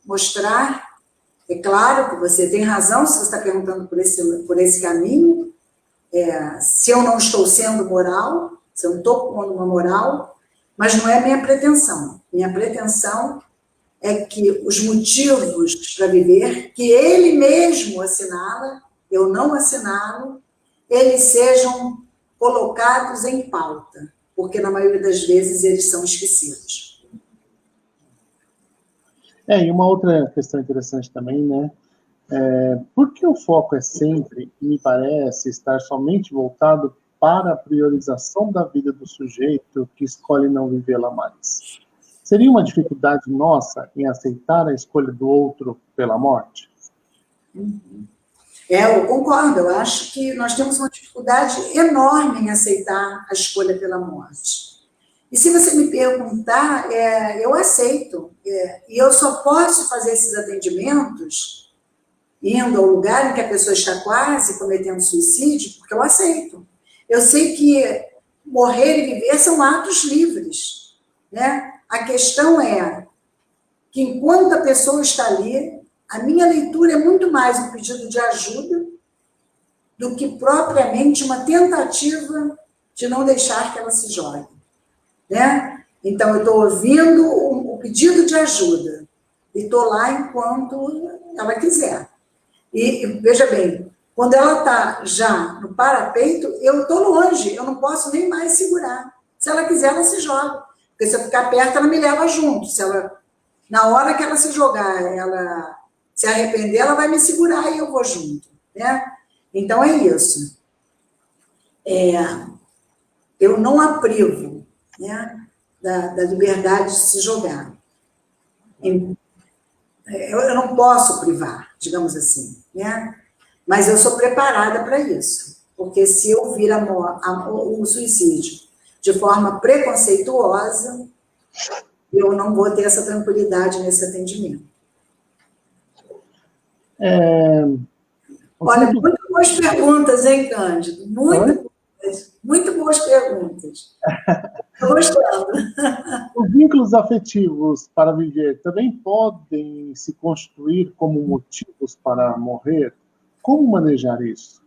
mostrar, é claro que você tem razão se você está perguntando por esse caminho, se eu não estou sendo moral, se eu não estou pondo uma moral, mas não é minha pretensão. Minha pretensão é que os motivos para viver, que ele mesmo assinala, eu não assinalo, eles sejam colocados em pauta, porque na maioria das vezes eles são esquecidos. E uma outra questão interessante também, né? Por que o foco é sempre, me parece, estar somente voltado para a priorização da vida do sujeito que escolhe não vivê-la mais? Seria uma dificuldade nossa em aceitar a escolha do outro pela morte? Eu concordo, eu acho que nós temos uma dificuldade enorme em aceitar a escolha pela morte. E se você me perguntar, eu aceito. E eu só posso fazer esses atendimentos indo ao lugar em que a pessoa está quase cometendo suicídio, porque eu aceito. Eu sei que morrer e viver são atos livres, né? A questão é que enquanto a pessoa está ali, a minha leitura é muito mais um pedido de ajuda do que propriamente uma tentativa de não deixar que ela se jogue, né? Então, eu estou ouvindo o pedido de ajuda e estou lá enquanto ela quiser. E veja bem, quando ela está já no parapeito, eu estou longe, eu não posso nem mais segurar. Se ela quiser, ela se joga. Porque se eu ficar perto, ela me leva junto. Na hora que ela se jogar, ela se arrepender, ela vai me segurar e eu vou junto, né? Então, é isso. Eu não a privo, né, da liberdade de se jogar. Eu não posso privar, digamos assim, né? Mas eu sou preparada para isso. Porque se eu vir o suicídio de forma preconceituosa, eu não vou ter essa tranquilidade nesse atendimento. Olha, muito boas perguntas, hein, Cândido? Muito boas perguntas. Estou gostando. Os vínculos afetivos para viver também podem se constituir como motivos para morrer? Como manejar isso?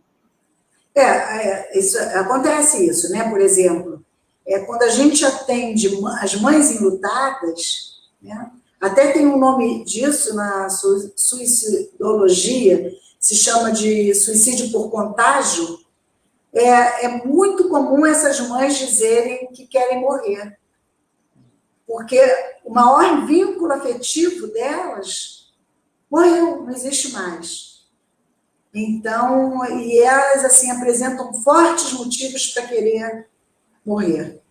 Acontece isso, né? Por exemplo, quando a gente atende as mães enlutadas, né? Até tem um nome disso na suicidologia, se chama de suicídio por contágio. É muito comum essas mães dizerem que querem morrer, porque o maior vínculo afetivo delas morreu, não existe mais. Então, e elas assim apresentam fortes motivos para querer morrer,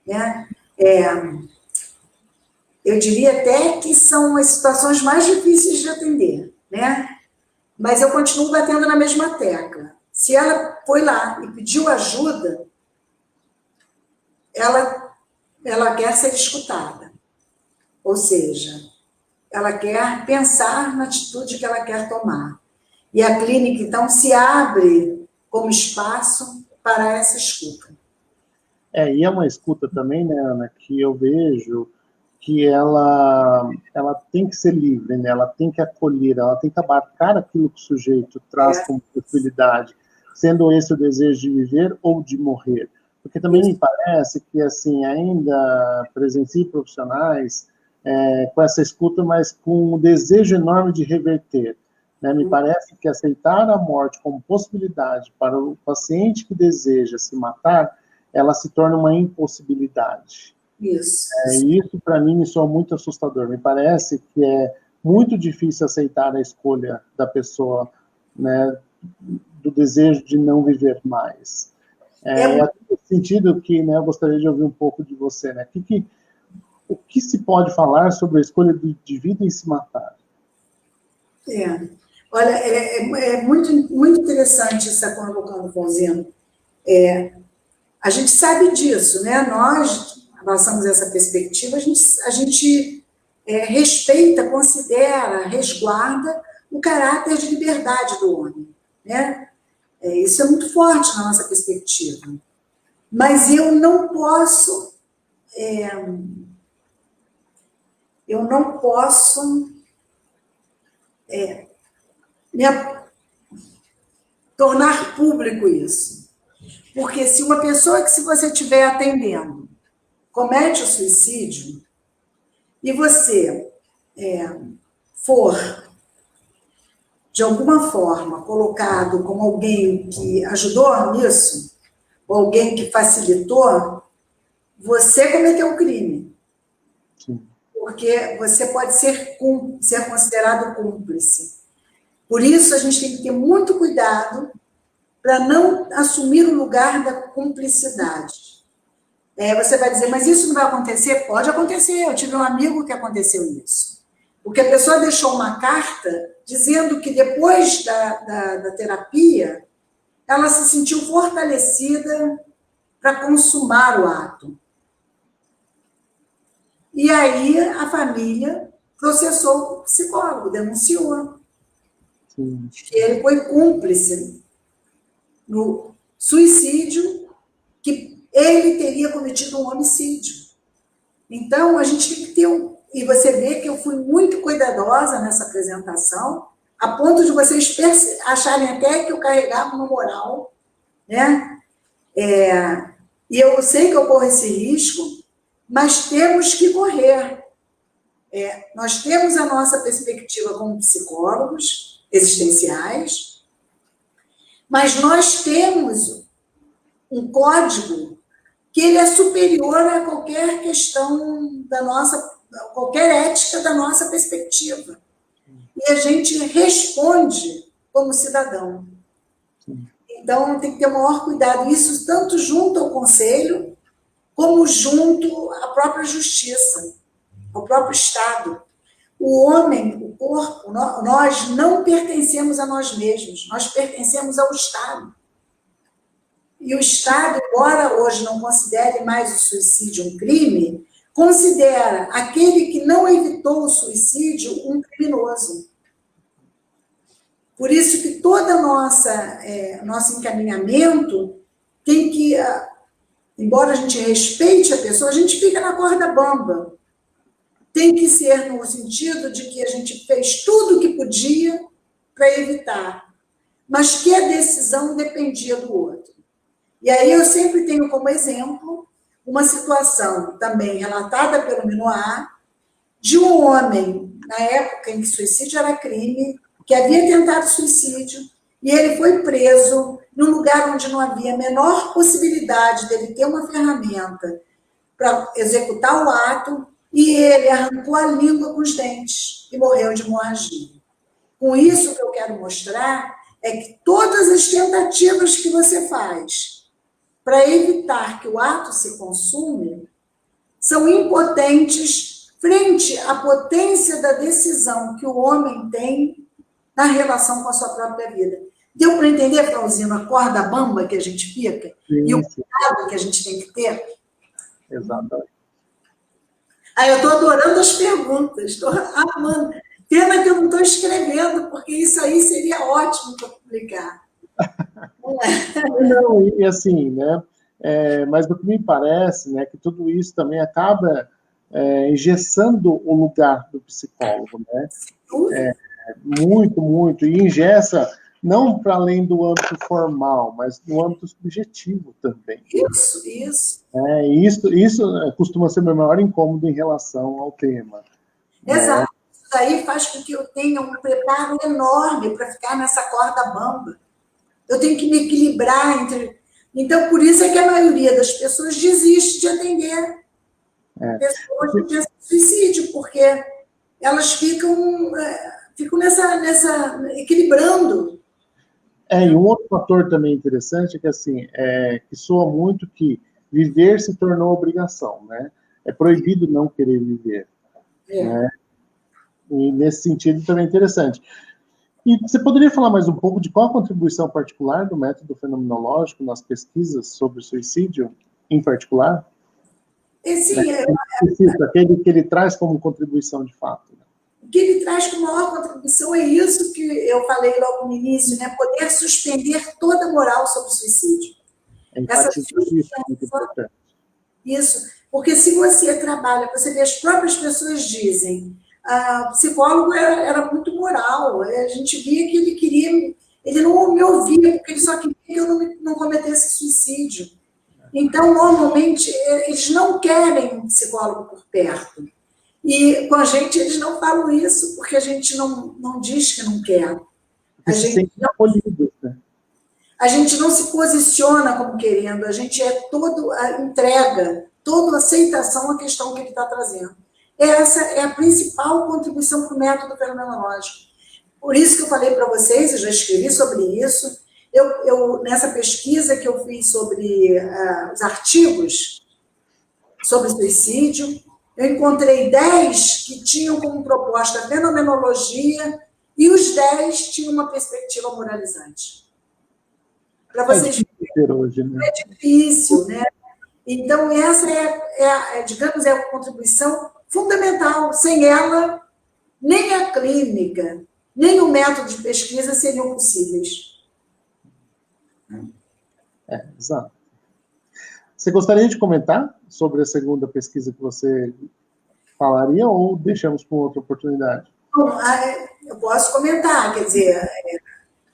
né? Eu diria até que são as situações mais difíceis de atender, né? Mas eu continuo batendo na mesma tecla. Se ela foi lá e pediu ajuda, ela quer ser escutada. Ou seja, ela quer pensar na atitude que ela quer tomar. E a clínica, então, se abre como espaço para essa escuta. E é uma escuta também, né, Ana, que eu vejo que ela tem que ser livre, né? Ela tem que acolher, ela tem que abarcar aquilo que o sujeito traz como possibilidade, sendo esse o desejo de viver ou de morrer. Porque também me parece que, assim, ainda presencio profissionais com essa escuta, mas com um desejo enorme de reverter. Né? Me parece que aceitar a morte como possibilidade para o paciente que deseja se matar, ela se torna uma impossibilidade. Isso. E isso, para mim, me soa muito assustador. Me parece que é muito difícil aceitar a escolha da pessoa, né, do desejo de não viver mais. Nesse sentido que, né, eu gostaria de ouvir um pouco de você, né? O que se pode falar sobre a escolha de vida em se matar? Olha, é muito, muito interessante isso que está colocando, Fonzino. A gente sabe disso, né? Nós abraçamos essa perspectiva, a gente respeita, considera, resguarda o caráter de liberdade do homem, né? Isso é muito forte na nossa perspectiva. Mas eu não posso tornar público isso. Porque se uma pessoa que, se você estiver atendendo, comete o suicídio, e você for, de alguma forma, colocado como alguém que ajudou nisso, ou alguém que facilitou, você cometeu um crime. Sim. Porque você pode ser considerado cúmplice. Por isso, a gente tem que ter muito cuidado para não assumir o lugar da cumplicidade. Você vai dizer, mas isso não vai acontecer? Pode acontecer. Eu tive um amigo que aconteceu isso. Porque a pessoa deixou uma carta dizendo que depois da terapia, ela se sentiu fortalecida para consumar o ato. E aí a família processou o psicólogo, denunciou. Sim. Que ele foi cúmplice no suicídio, que ele teria cometido um homicídio. Então, a gente tem que ter e você vê que eu fui muito cuidadosa nessa apresentação, a ponto de vocês acharem até que eu carregava uma moral, né? E eu sei que eu corro esse risco, mas temos que correr. Nós temos a nossa perspectiva como psicólogos existenciais, mas nós temos um código que ele é superior a qualquer questão qualquer ética da nossa perspectiva. E a gente responde como cidadão. Então, tem que ter o maior cuidado. Isso tanto junto ao conselho, como junto à própria justiça, ao próprio Estado. O homem, o corpo, nós não pertencemos a nós mesmos, nós pertencemos ao Estado. E o Estado, embora hoje não considere mais o suicídio um crime, considera aquele que não evitou o suicídio um criminoso. Por isso que todo nosso encaminhamento tem que, embora a gente respeite a pessoa, a gente fica na corda bamba. Tem que ser no sentido de que a gente fez tudo o que podia para evitar. mas que a decisão dependia do outro. E aí eu sempre tenho como exemplo uma situação também relatada pelo Minoir, de um homem, na época em que suicídio era crime, que havia tentado suicídio, e ele foi preso num lugar onde não havia a menor possibilidade dele ter uma ferramenta para executar o ato, e ele arrancou a língua com os dentes e morreu de hemorragia. Com isso, o que eu quero mostrar é que todas as tentativas que você faz para evitar que o ato se consume são impotentes frente à potência da decisão que o homem tem na relação com a sua própria vida. Deu para entender, Flauzino, a corda bamba que a gente fica? Sim, e o cuidado que a gente tem que ter? Exatamente. Aí eu estou adorando as perguntas, estou amando. Pena que eu não estou escrevendo, porque isso aí seria ótimo para publicar. Não, e assim, né? Mas o que me parece, né, que tudo isso também acaba engessando o lugar do psicólogo, né? Muito, muito. E engessa não para além do âmbito formal, mas no âmbito subjetivo também. Isso, isso. Isso costuma ser o meu maior incômodo em relação ao tema. Exato. Né? Isso aí faz com que eu tenha um preparo enorme para ficar nessa corda bamba. Eu tenho que me equilibrar entre... Então, por isso é que a maioria das pessoas desiste de atender pessoas que pensam em suicídio, porque elas ficam nessa equilibrando. E um outro fator também interessante é que, assim, que soa muito que viver se tornou obrigação, né? É proibido não querer viver. Né? E nesse sentido também é interessante. E você poderia falar mais um pouco de qual a contribuição particular do método fenomenológico nas pesquisas sobre suicídio, em particular? Sim, aquele que ele traz como contribuição de fato. Né? O que ele traz como maior contribuição é isso que eu falei logo no início, né? Poder suspender toda a moral sobre o suicídio. Essa suspensão, isso, porque se você trabalha, você vê, as próprias pessoas dizem, o psicólogo era muito moral, a gente via que ele queria, ele não me ouvia, porque ele só queria que eu não cometesse suicídio. Então, normalmente, eles não querem um psicólogo por perto. E com a gente eles não falam isso, porque a gente não diz que não quer. A gente não se posiciona como querendo, a gente todo a entrega, toda a aceitação à questão que ele está trazendo. Essa é a principal contribuição para o método fenomenológico. Por isso que eu falei para vocês, eu já escrevi sobre isso, nessa pesquisa que eu fiz sobre os artigos sobre suicídio, eu encontrei 10 que tinham como proposta a fenomenologia e os 10 tinham uma perspectiva moralizante. Para vocês verem, é difícil, né? Então, essa digamos, é a contribuição fundamental. Sem ela, nem a clínica, nem o método de pesquisa seriam possíveis. Exato. Você gostaria de comentar sobre a segunda pesquisa que você falaria ou deixamos para outra oportunidade? Bom, eu posso comentar, quer dizer,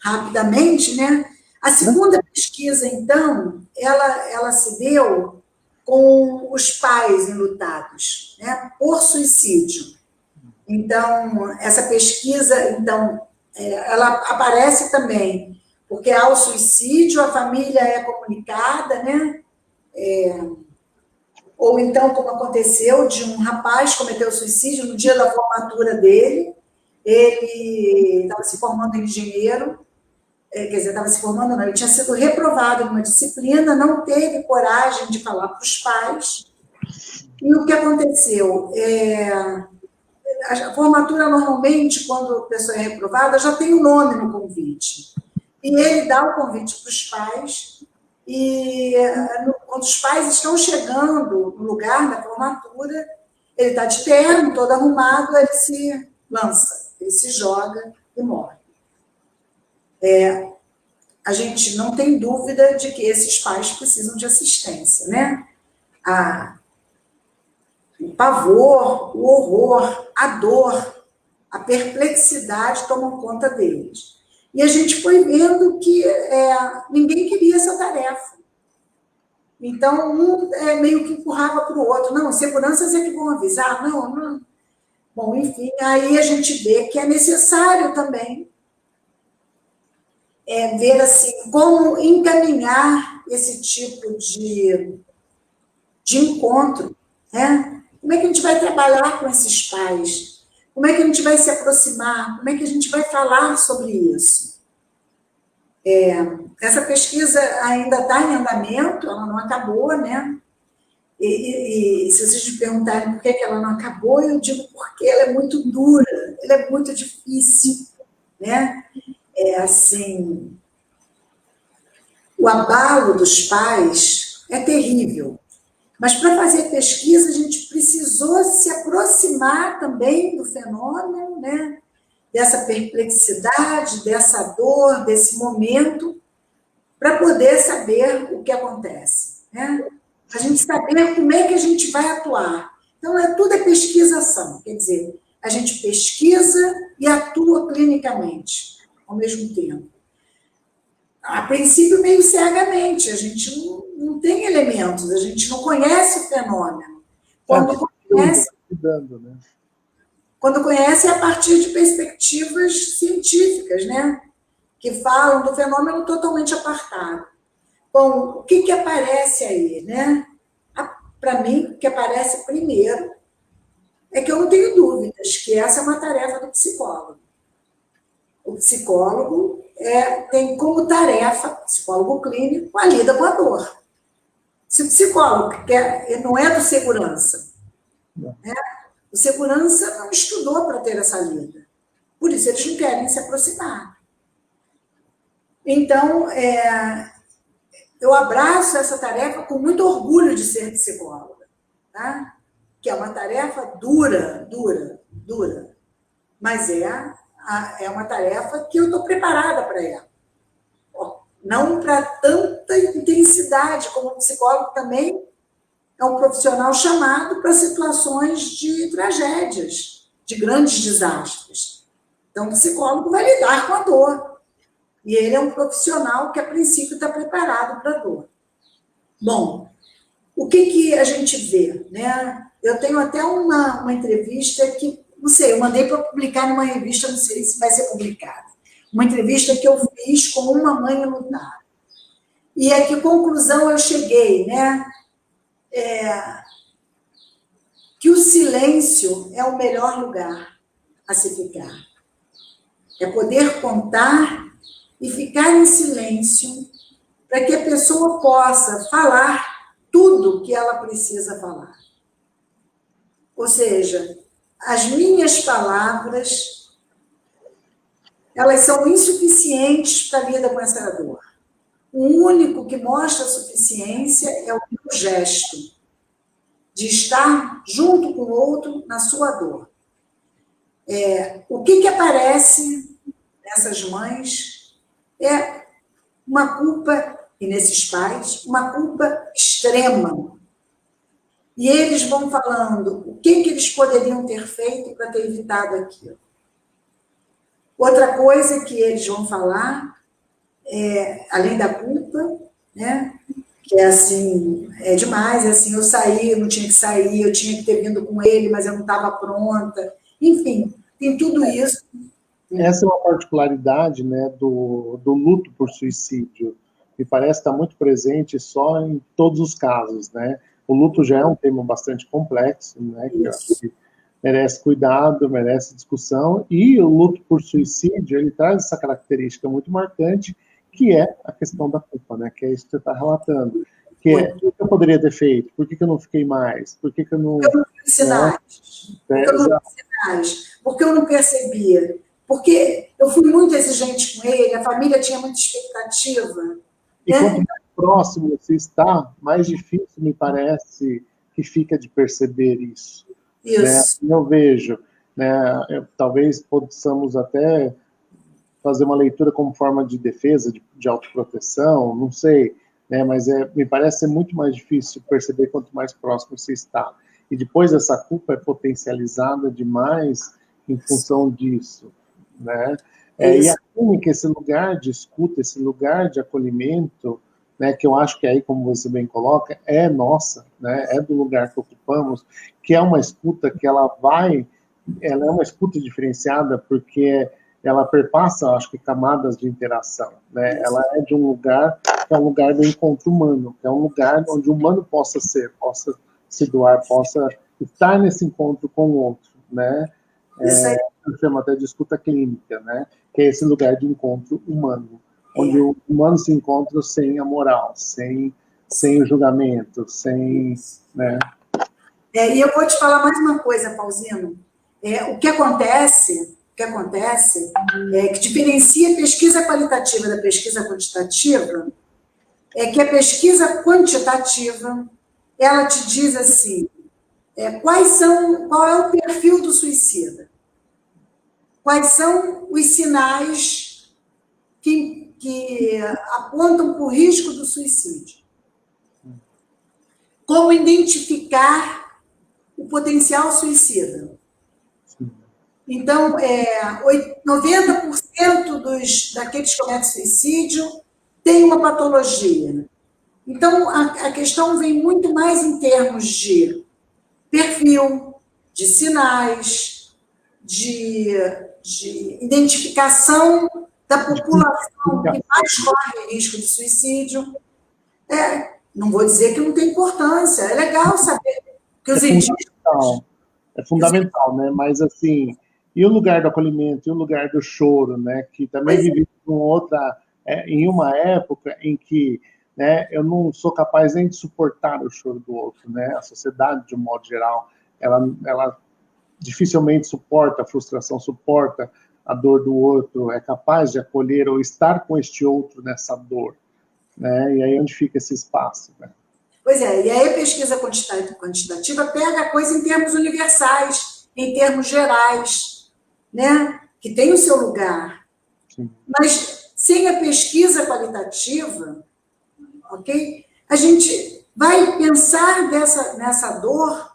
rapidamente, né? A segunda pesquisa, então, ela se deu com os pais enlutados, né, por suicídio. Então, essa pesquisa, então, ela aparece também, porque ao suicídio a família é comunicada, né? Ou então, como aconteceu, de um rapaz cometeu suicídio no dia da formatura dele, ele estava se formando em engenheiro, quer dizer, estava se formando, não, ele tinha sido reprovado numa disciplina, não teve coragem de falar para os pais, e o que aconteceu? A formatura, normalmente, quando a pessoa é reprovada, já tem o nome no convite, e ele dá o convite para os pais, e quando os pais estão chegando no lugar da formatura, ele está de terno, todo arrumado, ele se lança, ele se joga e morre. A gente não tem dúvida de que esses pais precisam de assistência, né? O pavor, o horror, a dor, a perplexidade tomam conta deles. E a gente foi vendo que ninguém queria essa tarefa. Então, um meio que empurrava para o outro. Não, seguranças é que vão avisar. Não, não. Bom, enfim, aí a gente vê que é necessário também ver assim, como encaminhar esse tipo de encontro, né? Como é que a gente vai trabalhar com esses pais? Como é que a gente vai se aproximar? Como é que a gente vai falar sobre isso? Essa pesquisa ainda está em andamento, ela não acabou, né? E se vocês me perguntarem por que ela não acabou, eu digo porque ela é muito dura, ela é muito difícil, né? Assim, o abalo dos pais é terrível. Mas para fazer pesquisa, a gente precisou se aproximar também do fenômeno, né? Dessa perplexidade, dessa dor, desse momento, para poder saber o que acontece, né? A gente saber como é que a gente vai atuar. Então, tudo é pesquisação, quer dizer, a gente pesquisa e atua clinicamente ao mesmo tempo. A princípio, meio cegamente, a gente não tem elementos, a gente não conhece o fenômeno. Quando conhece é a partir de perspectivas científicas, né? Que falam do fenômeno totalmente apartado. Bom, o que aparece aí, né? Para mim, o que aparece primeiro é que eu não tenho dúvidas que essa é uma tarefa do psicólogo. O psicólogo tem como tarefa, psicólogo clínico, a lida com a dor. Se o psicólogo não é do segurança, né? O segurança não estudou para ter essa lida. Por isso, eles não querem se aproximar. Então, eu abraço essa tarefa com muito orgulho de ser psicóloga, tá? Que é uma tarefa dura, mas é uma tarefa que eu estou preparada para ela. Não para tanta intensidade, como o psicólogo também é um profissional chamado para situações de tragédias, de grandes desastres. Então, o psicólogo vai lidar com a dor. E ele é um profissional que, a princípio, está preparado para a dor. Bom, o que a gente vê, né? Eu tenho até uma entrevista que, não sei, eu mandei para publicar numa revista, não sei se vai ser publicada. Uma entrevista que eu fiz com uma mãe lutar. E a que conclusão eu cheguei, né? Que o silêncio é o melhor lugar a se ficar. É poder contar e ficar em silêncio para que a pessoa possa falar tudo que ela precisa falar. Ou seja, as minhas palavras, elas são insuficientes para a lida com essa dor. O único que mostra a suficiência é o meu gesto, de estar junto com o outro na sua dor. O que aparece nessas mães é uma culpa, e nesses pais, uma culpa extrema. E eles vão falando o que eles poderiam ter feito para ter evitado aquilo. Outra coisa que eles vão falar, além da culpa, né? Que é assim, é demais, é assim, eu saí, eu não tinha que sair, eu tinha que ter vindo com ele, mas eu não estava pronta. Enfim, tem tudo isso. Essa é uma particularidade, né, do luto por suicídio. Me parece estar muito presente só em todos os casos, né? O luto já é um tema bastante complexo, né, que merece cuidado, merece discussão, e o luto por suicídio, ele traz essa característica muito marcante, que é a questão da culpa, né, que é isso que você está relatando. Que é, o que eu poderia ter feito? Por que eu não fiquei mais? Por que eu não... Porque eu não vi sinais. Porque eu não percebia. Porque eu fui muito exigente com ele, a família tinha muita expectativa. E quanto mais próximo você está, mais difícil me parece que fica de perceber isso. Isso. Né? Eu vejo, né, talvez possamos até fazer uma leitura como forma de defesa, de autoproteção, não sei, né, mas me parece ser muito mais difícil perceber quanto mais próximo você está. E depois essa culpa é potencializada demais em função disso. né? E Isso. a clínica, esse lugar de escuta, esse lugar de acolhimento, né, que eu acho que aí, como você bem coloca, é nossa, né, é do lugar que ocupamos, que é uma escuta que ela é uma escuta diferenciada porque ela perpassa, acho que, camadas de interação, né? Ela é de um lugar que é um lugar do encontro humano, que é um lugar onde o humano possa se doar, possa estar nesse encontro com o outro, né? Isso aí. Chama até de escuta clínica, né? Que é esse lugar de encontro humano, onde É. o humano se encontra sem a moral, sem o julgamento, sem, né? E eu vou te falar mais uma coisa, Paulzino. O que acontece é que diferencia a pesquisa qualitativa da pesquisa quantitativa é que a pesquisa quantitativa, ela te diz assim, qual é o perfil do suicida? Quais são os sinais que apontam para o risco do suicídio? Como identificar o potencial suicida? Então, 90% daqueles que cometem suicídio tem uma patologia. Então, a questão vem muito mais em termos de perfil, de sinais, de identificação da população que mais corre risco de suicídio. Não vou dizer que não tem importância, é legal saber que os indígenas... É fundamental, né? Mas, assim, e o lugar do acolhimento, e o lugar do choro, né? Que também vive em uma época em que, né, eu não sou capaz nem de suportar o choro do outro, né? A sociedade, de um modo geral, ela dificilmente suporta a frustração, suporta a dor do outro, é capaz de acolher ou estar com este outro nessa dor, né? E aí onde fica esse espaço, né? Pois é, e aí a pesquisa quantitativa pega a coisa em termos universais, em termos gerais, né? Que tem o seu lugar. Sim. Mas sem a pesquisa qualitativa, ok? A gente vai pensar nessa dor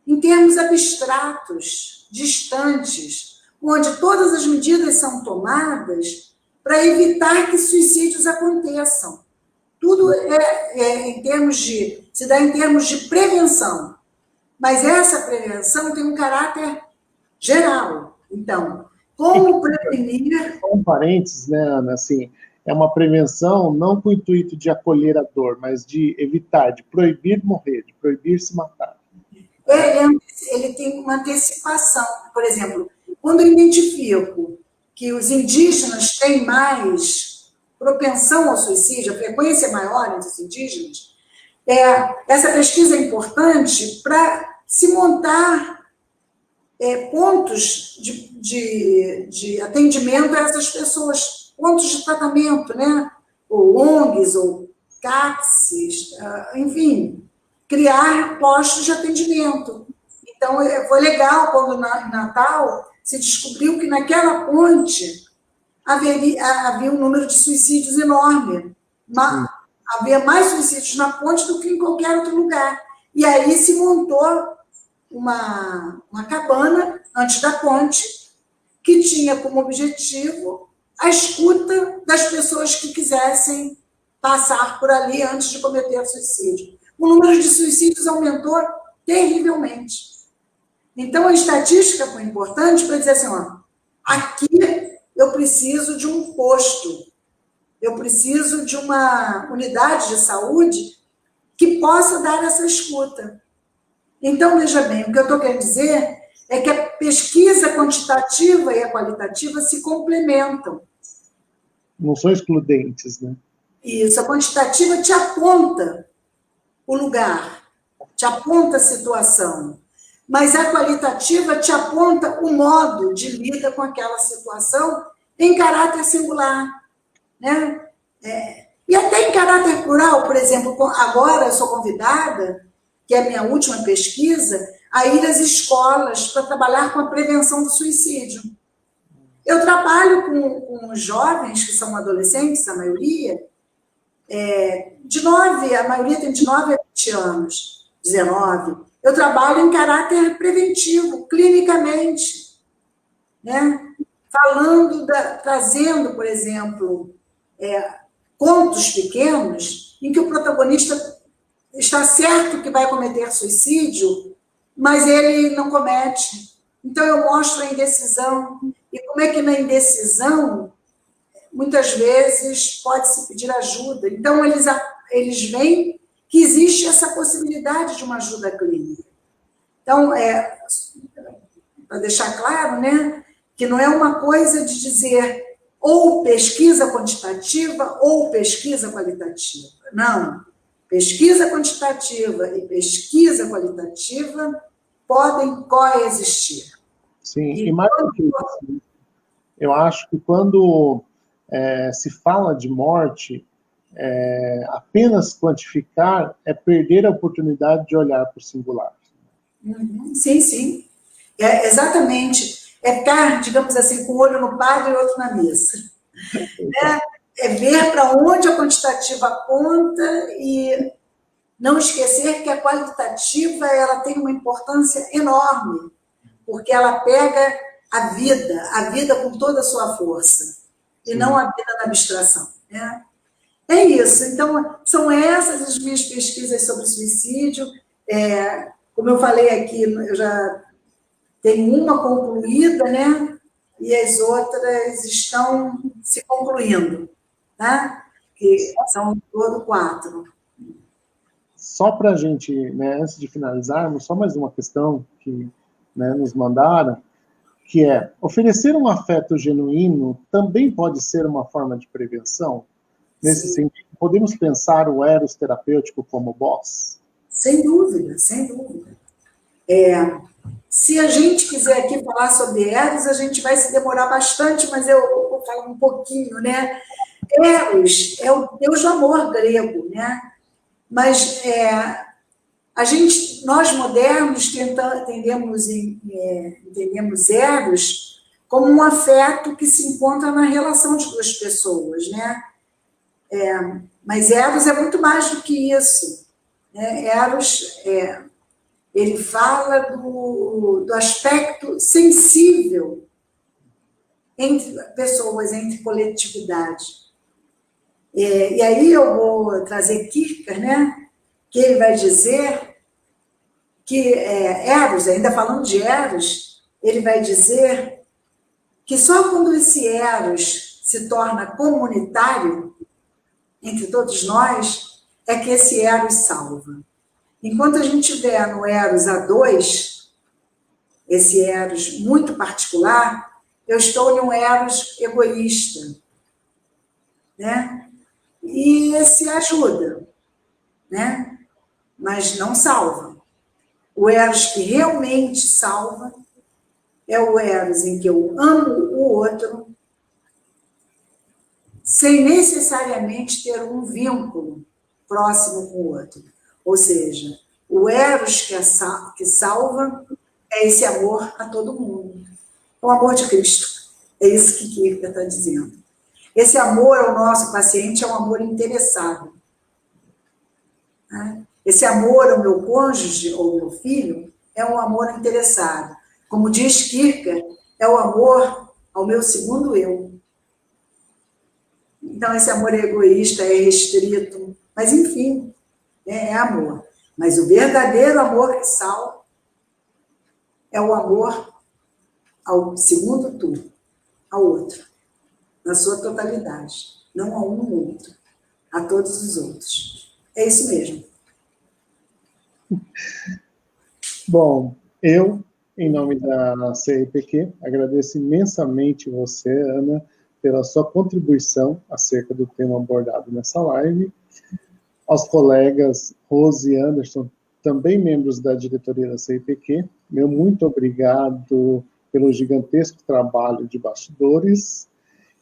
em termos abstratos, distantes, onde todas as medidas são tomadas para evitar que suicídios aconteçam. Tudo se dá em termos de prevenção. Mas essa prevenção tem um caráter geral. Então, como prevenir... Um parênteses, né, Ana, assim, é uma prevenção não com o intuito de acolher a dor, mas de evitar, de proibir morrer, de proibir se matar. Ele tem uma antecipação. Por exemplo, quando eu identifico que os indígenas têm mais propensão ao suicídio, a frequência é maior entre os indígenas, essa pesquisa é importante para se montar pontos de atendimento a essas pessoas, pontos de tratamento, né? Ou ONGs, ou CAPSes, enfim, criar postos de atendimento. Então, foi legal quando, em Natal, se descobriu que naquela ponte havia um número de suicídios enorme. Havia mais suicídios na ponte do que em qualquer outro lugar. E aí se montou uma cabana antes da ponte, que tinha como objetivo a escuta das pessoas que quisessem passar por ali antes de cometer suicídio. O número de suicídios aumentou terrivelmente. Então, a estatística foi importante para dizer assim, aqui eu preciso de um posto, eu preciso de uma unidade de saúde que possa dar essa escuta. Então, veja bem, o que eu estou querendo dizer é que a pesquisa quantitativa e a qualitativa se complementam. Não são excludentes, né? Isso, a quantitativa te aponta o lugar, te aponta a situação, mas a qualitativa te aponta o modo de lida com aquela situação em caráter singular, né? E até em caráter plural, por exemplo, agora eu sou convidada, que é a minha última pesquisa, a ir às escolas para trabalhar com a prevenção do suicídio. Eu trabalho com os jovens, que são adolescentes, a maioria, a maioria tem de 9 a 20 anos, 19. Eu trabalho em caráter preventivo, clinicamente, né? trazendo, por exemplo, contos pequenos em que o protagonista está certo que vai cometer suicídio, mas ele não comete. Então, eu mostro a indecisão. E como é que na indecisão, muitas vezes, pode-se pedir ajuda. Então, eles veem que existe essa possibilidade de uma ajuda clínica. Então, para deixar claro, né, que não é uma coisa de dizer ou pesquisa quantitativa ou pesquisa qualitativa. Não. Pesquisa quantitativa e pesquisa qualitativa podem coexistir. Sim, e mais do que isso, eu acho que quando se fala de morte, apenas quantificar é perder a oportunidade de olhar para o singular. Sim, sim. Exatamente. É ficar, digamos assim, com um olho no padre e outro na missa. É ver para onde a quantitativa aponta e não esquecer que a qualitativa ela tem uma importância enorme, porque ela pega a vida com toda a sua força, e não a vida na abstração. Né? É isso. Então, são essas as minhas pesquisas sobre suicídio. Como eu falei aqui, eu já tenho uma concluída, né? E as outras estão se concluindo, tá? Que são todo 4. Só para a gente, né, antes de finalizarmos, só mais uma questão que, né, nos mandaram, que é, oferecer um afeto genuíno também pode ser uma forma de prevenção? Nesse sentido, podemos pensar o eros terapêutico como boss? Sem dúvida, sem dúvida. Se a gente quiser aqui falar sobre Eros, a gente vai se demorar bastante, mas eu vou falar um pouquinho, né? Eros é o deus do amor grego, né? Mas nós modernos entendemos Eros como um afeto que se encontra na relação de 2 pessoas, né? Mas Eros é muito mais do que isso. Né? Eros ele fala do aspecto sensível entre pessoas, entre coletividade. E aí eu vou trazer Kierkegaard, né? Que ele vai dizer que Eros, ainda falando de Eros, ele vai dizer que só quando esse Eros se torna comunitário entre todos nós, é que esse Eros salva. Enquanto a gente tiver no Eros A2, esse Eros muito particular, eu estou em um Eros egoísta, né? E esse ajuda, né? Mas não salva. O Eros que realmente salva é o Eros em que eu amo o outro sem necessariamente ter um vínculo próximo com o outro. Ou seja, o Eros que salva é esse amor a todo mundo. O amor de Cristo. É isso que Kierkegaard está dizendo. Esse amor ao nosso paciente é um amor interessado. Esse amor ao meu cônjuge ou ao meu filho é um amor interessado. Como diz Kierkegaard, é o amor ao meu segundo eu. Então, esse amor é egoísta, é restrito, mas, enfim, é amor. Mas o verdadeiro amor que salva é o amor ao segundo tu, ao outro, na sua totalidade, não a um outro, a todos os outros. É isso mesmo. Bom, eu, em nome da CIPq, agradeço imensamente você, Ana, pela sua contribuição acerca do tema abordado nessa live, aos colegas Rose e Anderson, também membros da diretoria da CIPq, meu muito obrigado pelo gigantesco trabalho de bastidores,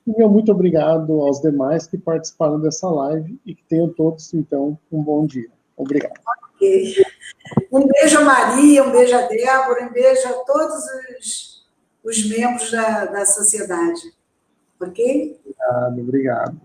e meu muito obrigado aos demais que participaram dessa live e que tenham todos, então, um bom dia. Obrigado. Okay. Um beijo a Maria, um beijo a Débora, um beijo a todos os membros da sociedade. Ok? Obrigado.